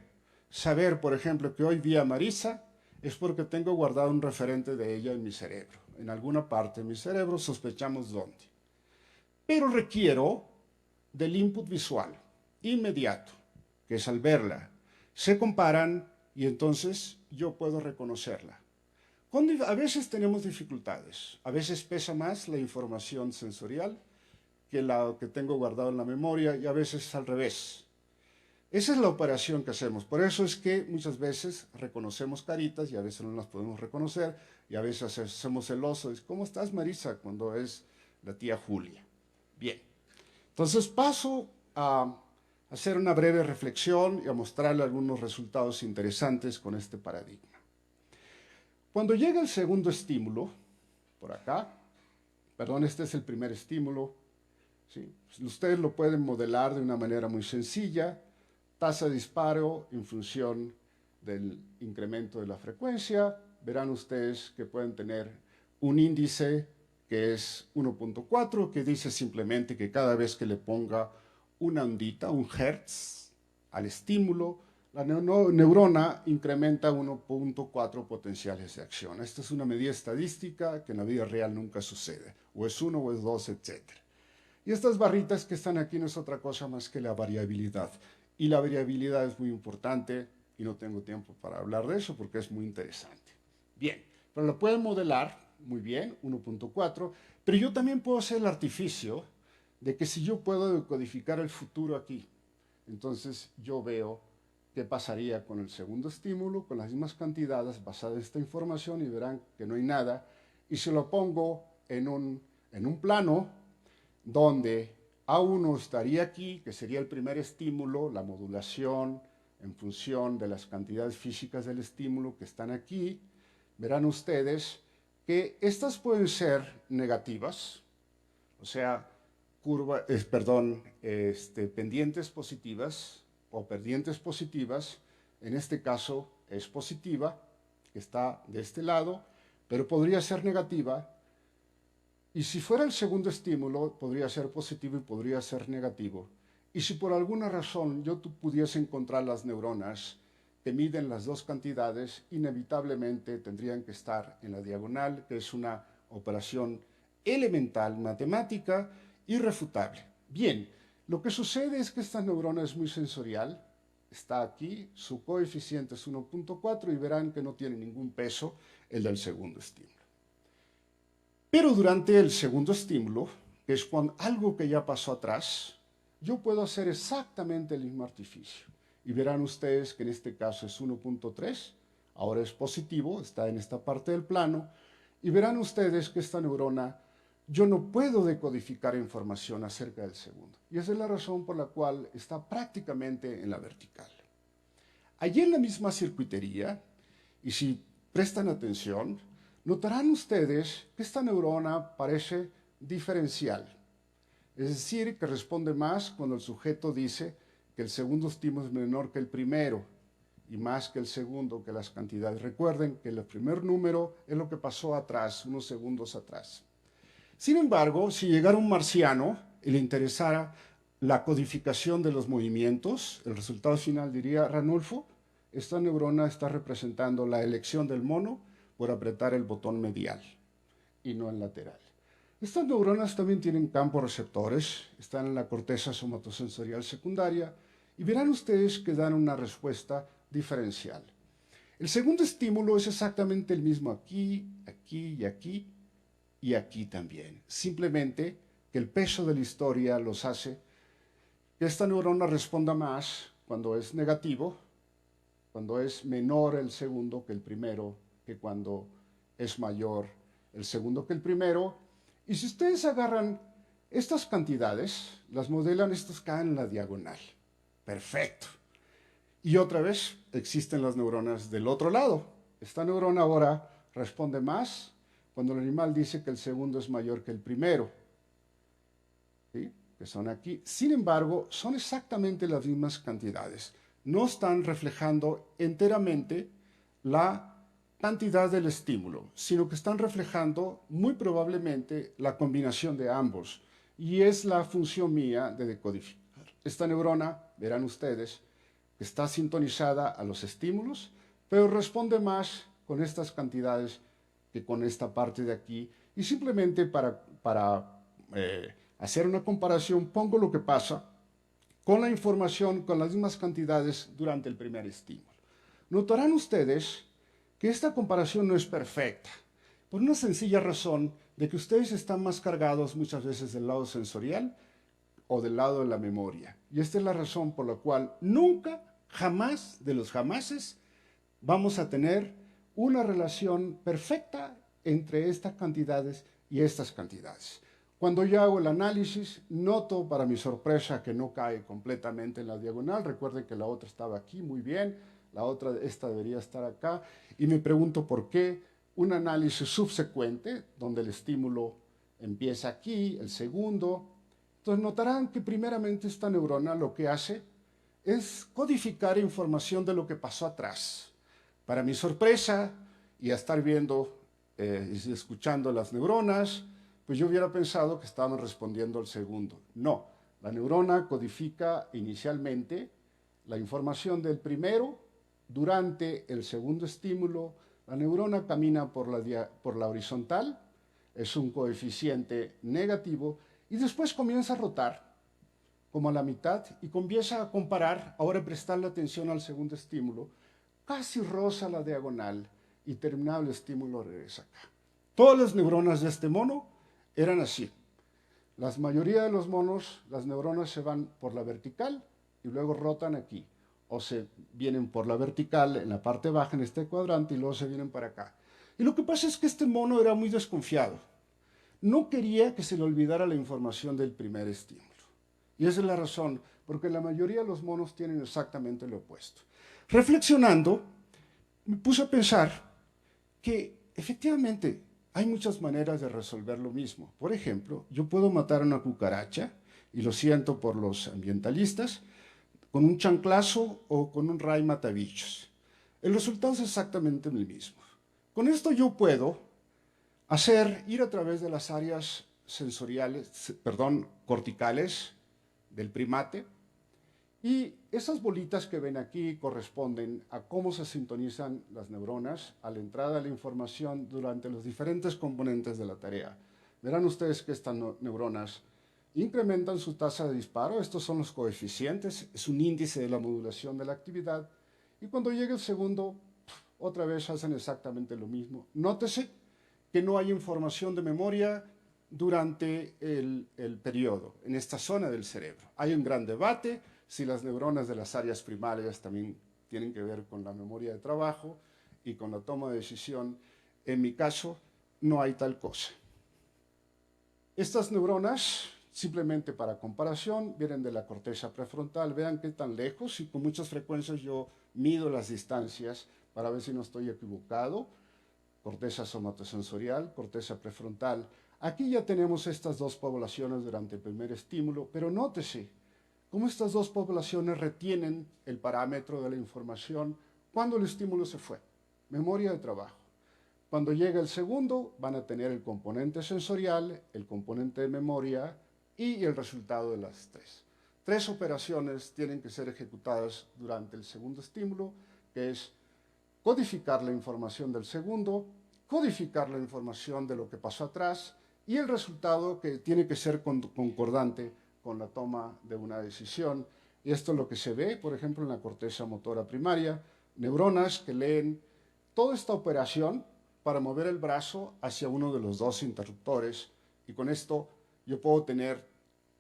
saber, por ejemplo, que hoy vi a Marisa, es porque tengo guardado un referente de ella en mi cerebro. En alguna parte de mi cerebro, sospechamos dónde. Pero requiero del input visual inmediato, que es al verla. Se comparan y entonces yo puedo reconocerla. A veces tenemos dificultades, a veces pesa más la información sensorial que la que tengo guardado en la memoria y a veces al revés. Esa es la operación que hacemos. Por eso es que muchas veces reconocemos caritas y a veces no las podemos reconocer y a veces hacemos el oso. ¿Cómo estás, Marisa? Cuando es la tía Julia. Bien. Entonces paso a hacer una breve reflexión y a mostrarle algunos resultados interesantes con este paradigma. Cuando llega el segundo estímulo, por acá, perdón, este es el primer estímulo, ¿sí? Ustedes lo pueden modelar de una manera muy sencilla, tasa de disparo en función del incremento de la frecuencia. Verán ustedes que pueden tener un índice que es 1.4, que dice simplemente que cada vez que le ponga una ondita, un hertz, al estímulo, la neurona incrementa 1.4 potenciales de acción. Esta es una medida estadística que en la vida real nunca sucede. O es 1 o es 2, etc. Y estas barritas que están aquí no es otra cosa más que la variabilidad. Y la variabilidad es muy importante y no tengo tiempo para hablar de eso porque es muy interesante. Bien, pero lo pueden modelar muy bien, 1.4, pero yo también puedo hacer el artificio de que si yo puedo decodificar el futuro aquí, entonces yo veo qué pasaría con el segundo estímulo, con las mismas cantidades basadas en esta información y verán que no hay nada. Y si lo pongo en un plano donde A1 estaría aquí, que sería el primer estímulo, la modulación en función de las cantidades físicas del estímulo que están aquí, verán ustedes que estas pueden ser negativas, o sea, pendientes positivas o pendientes positivas. En este caso es positiva, que está de este lado, pero podría ser negativa. Y si fuera el segundo estímulo, podría ser positivo y podría ser negativo. Y si por alguna razón yo pudiese encontrar las neuronas que miden las dos cantidades, inevitablemente tendrían que estar en la diagonal, que es una operación elemental, matemática, irrefutable. Bien, lo que sucede es que esta neurona es muy sensorial, está aquí, su coeficiente es 1.4 y verán que no tiene ningún peso el del segundo estímulo. Pero durante el segundo estímulo, que es algo que ya pasó atrás, yo puedo hacer exactamente el mismo artificio. Y verán ustedes que en este caso es 1.3, ahora es positivo, está en esta parte del plano, y verán ustedes que esta neurona, yo no puedo decodificar información acerca del segundo. Y esa es la razón por la cual está prácticamente en la vertical. Allí en la misma circuitería, y si prestan atención, notarán ustedes que esta neurona parece diferencial. Es decir, que responde más cuando el sujeto dice que el segundo estímulo es menor que el primero y más que el segundo, que las cantidades. Recuerden que el primer número es lo que pasó atrás, unos segundos atrás. Sin embargo, si llegara un marciano y le interesara la codificación de los movimientos, el resultado final diría: Ranulfo, esta neurona está representando la elección del mono por apretar el botón medial y no el lateral. Estas neuronas también tienen campos receptores, están en la corteza somatosensorial secundaria y verán ustedes que dan una respuesta diferencial. El segundo estímulo es exactamente el mismo aquí, aquí y aquí y aquí también. Simplemente que el peso de la historia los hace que esta neurona responda más cuando es negativo, cuando es menor el segundo que el primero, que cuando es mayor el segundo que el primero. Y si ustedes agarran estas cantidades, las modelan, estas caen en la diagonal. Perfecto. Y otra vez existen las neuronas del otro lado. Esta neurona ahora responde más cuando el animal dice que el segundo es mayor que el primero, ¿sí? Que son aquí. Sin embargo, son exactamente las mismas cantidades. No están reflejando enteramente la cantidad del estímulo, sino que están reflejando muy probablemente la combinación de ambos. Y es la función mía de decodificar. Esta neurona, verán ustedes, que está sintonizada a los estímulos, pero responde más con estas cantidades que con esta parte de aquí. Y simplemente para hacer una comparación, pongo lo que pasa con la información, con las mismas cantidades durante el primer estímulo. Notarán ustedes que esta comparación no es perfecta, por una sencilla razón de que ustedes están más cargados muchas veces del lado sensorial o del lado de la memoria. Y esta es la razón por la cual nunca, jamás, de los jamases, vamos a tener una relación perfecta entre estas cantidades y estas cantidades. Cuando yo hago el análisis, noto para mi sorpresa que no cae completamente en la diagonal. Recuerden que la otra estaba aquí, muy bien. La otra, esta debería estar acá. Y me pregunto por qué un análisis subsecuente, donde el estímulo empieza aquí, el segundo. Entonces notarán que primeramente esta neurona lo que hace es codificar información de lo que pasó atrás. Para mi sorpresa, y a estar viendo y escuchando las neuronas, pues yo hubiera pensado que estaban respondiendo al segundo. No, la neurona codifica inicialmente la información del primero. Durante el segundo estímulo, la neurona camina por la horizontal, es un coeficiente negativo, y después comienza a rotar como a la mitad y comienza a comparar, ahora prestarle atención al segundo estímulo, casi roza la diagonal y terminado el estímulo regresa acá. Todas las neuronas de este mono eran así. La mayoría de los monos, las neuronas se van por la vertical y luego rotan aquí. o se vienen por la vertical en la parte baja en este cuadrante y luego se vienen para acá. Y lo que pasa es que este mono era muy desconfiado. No quería que se le olvidara la información del primer estímulo. Y esa es la razón, porque la mayoría de los monos tienen exactamente lo opuesto. Reflexionando, me puse a pensar que efectivamente hay muchas maneras de resolver lo mismo. Por ejemplo, yo puedo matar a una cucaracha, y lo siento por los ambientalistas, con un chanclazo o con un ray matabichos. El resultado es exactamente el mismo. Con esto yo puedo ir a través de las áreas corticales del primate, y esas bolitas que ven aquí corresponden a cómo se sintonizan las neuronas a la entrada de la información durante los diferentes componentes de la tarea. Verán ustedes que estas neuronas incrementan su tasa de disparo. Estos son los coeficientes, es un índice de la modulación de la actividad. Y cuando llegue el segundo, otra vez hacen exactamente lo mismo. Nótese que no hay información de memoria durante el periodo, en esta zona del cerebro. Hay un gran debate si las neuronas de las áreas primarias también tienen que ver con la memoria de trabajo y con la toma de decisión. En mi caso, no hay tal cosa. Estas neuronas, simplemente para comparación, vienen de la corteza prefrontal. Vean qué tan lejos, y con muchas frecuencias yo mido las distancias para ver si no estoy equivocado. Corteza somatosensorial, corteza prefrontal. Aquí ya tenemos estas dos poblaciones durante el primer estímulo, pero nótese cómo estas dos poblaciones retienen el parámetro de la información cuando el estímulo se fue. Memoria de trabajo. Cuando llega el segundo, van a tener el componente sensorial, el componente de memoria y el resultado de las tres. Tres operaciones tienen que ser ejecutadas durante el segundo estímulo, que es codificar la información del segundo, codificar la información de lo que pasó atrás y el resultado que tiene que ser concordante con la toma de una decisión. Y esto es lo que se ve, por ejemplo, en la corteza motora primaria, neuronas que leen toda esta operación para mover el brazo hacia uno de los dos interruptores, y con esto yo puedo tener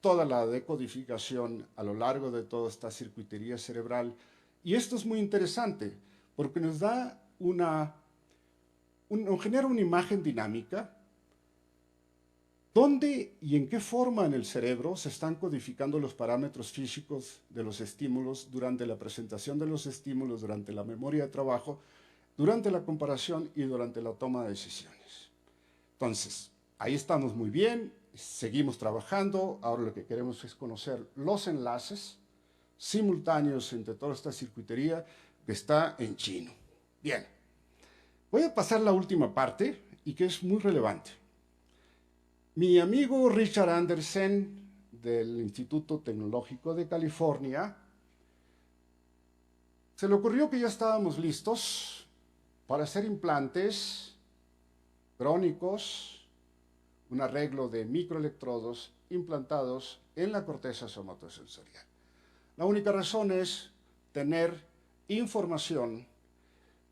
toda la decodificación a lo largo de toda esta circuitería cerebral. Y esto es muy interesante porque nos da nos genera una imagen dinámica. ¿Dónde y en qué forma en el cerebro se están codificando los parámetros físicos de los estímulos durante la presentación de los estímulos, durante la memoria de trabajo, durante la comparación y durante la toma de decisiones? Entonces, ahí estamos muy bien, seguimos trabajando. Ahora lo que queremos es conocer los enlaces simultáneos entre toda esta circuitería que está en chino. Bien, voy a pasar la última parte y que es muy relevante. Mi amigo Richard Anderson del Instituto Tecnológico de California se le ocurrió que ya estábamos listos para hacer implantes crónicos, un arreglo de microelectrodos implantados en la corteza somatosensorial. La única razón es tener información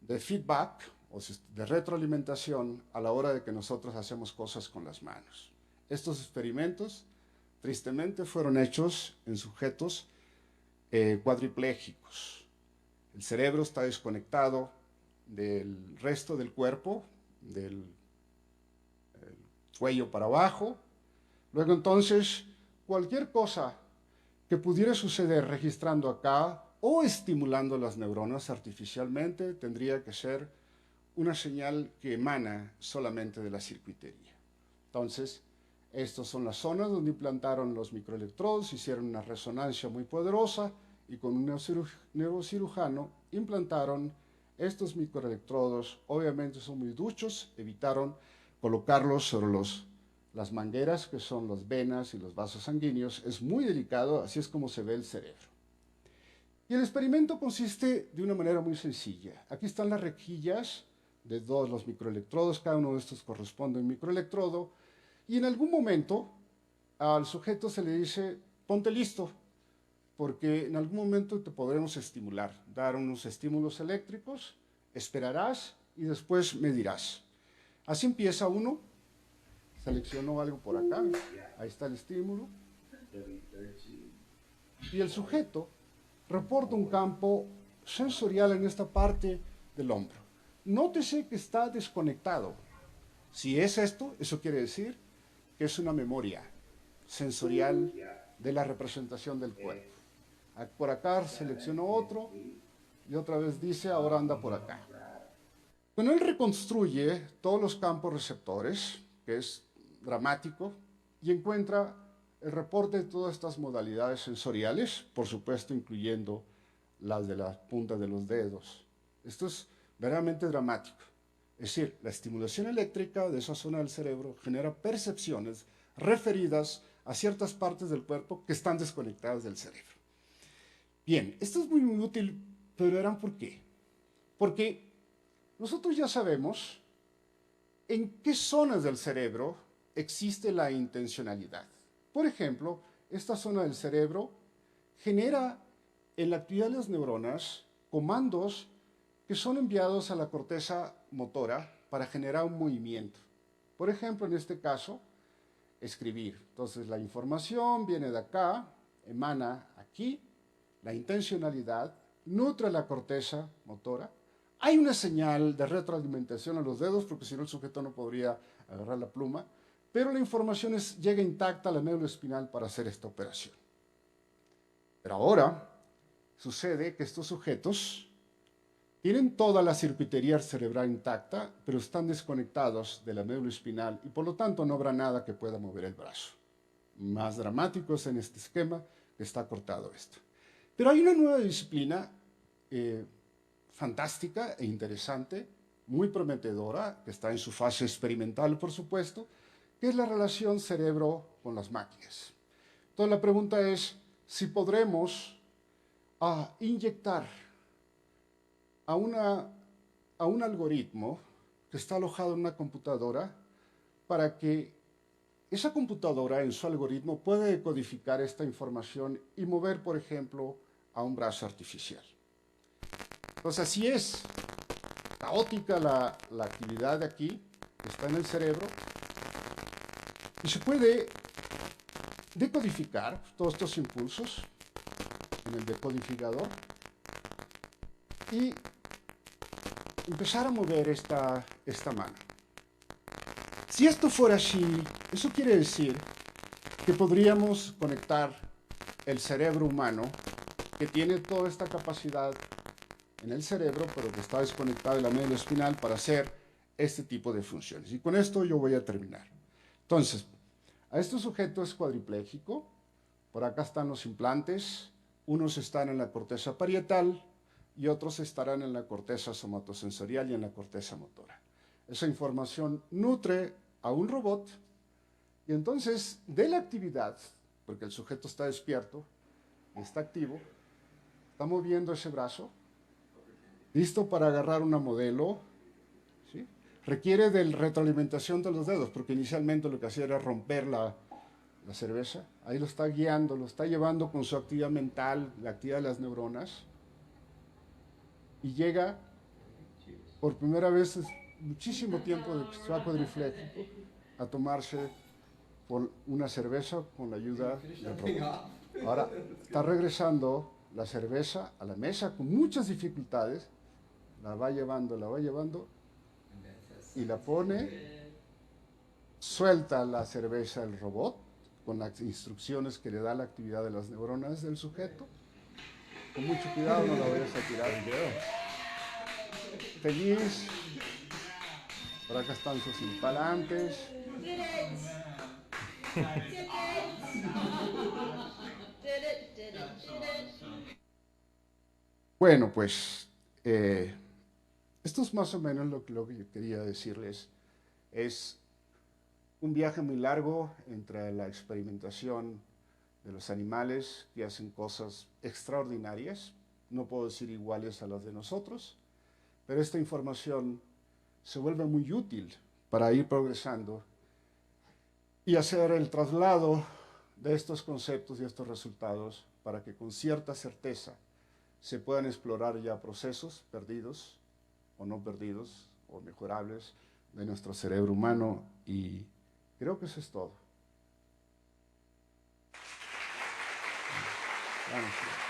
de feedback o de retroalimentación a la hora de que nosotros hacemos cosas con las manos. Estos experimentos, tristemente, fueron hechos en sujetos cuadriplégicos. El cerebro está desconectado del resto del cuerpo, del cuello para abajo. Luego entonces, cualquier cosa que pudiera suceder registrando acá o estimulando las neuronas artificialmente tendría que ser una señal que emana solamente de la circuitería. Entonces, estas son las zonas donde implantaron los microelectrodos, hicieron una resonancia muy poderosa y con un neurocirujano implantaron estos microelectrodos. Obviamente son muy duchos, evitaron colocarlos sobre las mangueras, que son las venas y los vasos sanguíneos. Es muy delicado, así es como se ve el cerebro. Y el experimento consiste de una manera muy sencilla. Aquí están las rejillas de todos los microelectrodos, cada uno de estos corresponde a un microelectrodo, y en algún momento al sujeto se le dice, ponte listo, porque en algún momento te podremos estimular, dar unos estímulos eléctricos, esperarás y después medirás. Así empieza uno, seleccionó algo por acá, ahí está el estímulo, y el sujeto reporta un campo sensorial en esta parte del hombro. Nótese que está desconectado. Si es esto, eso quiere decir que es una memoria sensorial de la representación del cuerpo. Por acá selecciono otro y otra vez dice, ahora anda por acá. Cuando él reconstruye todos los campos receptores, que es dramático, y encuentra el reporte de todas estas modalidades sensoriales, por supuesto incluyendo las de las puntas de los dedos. Esto es verdaderamente dramático. Es decir, la estimulación eléctrica de esa zona del cerebro genera percepciones referidas a ciertas partes del cuerpo que están desconectadas del cerebro. Bien, esto es muy útil, pero verán por qué. Porque nosotros ya sabemos en qué zonas del cerebro existe la intencionalidad. Por ejemplo, esta zona del cerebro genera en la actividad de las neuronas comandos que son enviados a la corteza motora para generar un movimiento. Por ejemplo, en este caso, escribir. Entonces, la información viene de acá, emana aquí, la intencionalidad, nutre la corteza motora. Hay una señal de retroalimentación a los dedos, porque si no el sujeto no podría agarrar la pluma, pero la información llega intacta a la médula espinal para hacer esta operación. Pero ahora sucede que estos sujetos tienen toda la circuitería cerebral intacta, pero están desconectados de la médula espinal y por lo tanto no habrá nada que pueda mover el brazo. Más dramático es en este esquema que está cortado esto. Pero hay una nueva disciplina fantástica e interesante, muy prometedora, que está en su fase experimental, por supuesto, que es la relación cerebro con las máquinas. Entonces la pregunta es si podremos inyectar a un algoritmo que está alojado en una computadora para que esa computadora en su algoritmo pueda decodificar esta información y mover, por ejemplo, a un brazo artificial. Entonces, así es caótica la actividad de aquí, que está en el cerebro, y se puede decodificar todos estos impulsos en el decodificador y empezar a mover esta mano. Si esto fuera así, eso quiere decir que podríamos conectar el cerebro humano, que tiene toda esta capacidad en el cerebro, pero que está desconectado de la médula espinal para hacer este tipo de funciones. Y con esto yo voy a terminar. Entonces, a este sujeto es cuadripléjico, por acá están los implantes, unos están en la corteza parietal y otros estarán en la corteza somatosensorial y en la corteza motora. Esa información nutre a un robot y entonces de la actividad, porque el sujeto está despierto y está activo, está moviendo ese brazo, listo para agarrar una modelo, ¿sí? Requiere de retroalimentación de los dedos, porque inicialmente lo que hacía era romper la cerveza. Ahí lo está guiando, lo está llevando con su actividad mental, la actividad de las neuronas. Y llega, por primera vez, muchísimo tiempo de que está cuadripléjico, a tomarse una cerveza con la ayuda del robot. Ahora, está regresando la cerveza a la mesa con muchas dificultades, la va llevando, y la pone, suelta la cerveza el robot, con las instrucciones que le da la actividad de las neuronas del sujeto. Con mucho cuidado, no la vayas a tirar. Feliz. Por acá están sus impalantes. Bueno, pues esto es más o menos lo que yo quería decirles. Es un viaje muy largo entre la experimentación de los animales que hacen cosas extraordinarias, no puedo decir iguales a las de nosotros, pero esta información se vuelve muy útil para ir progresando y hacer el traslado de estos conceptos y estos resultados para que con cierta certeza se puedan explorar ya procesos perdidos o no perdidos o mejorables de nuestro cerebro humano, y creo que eso es todo. Vamos.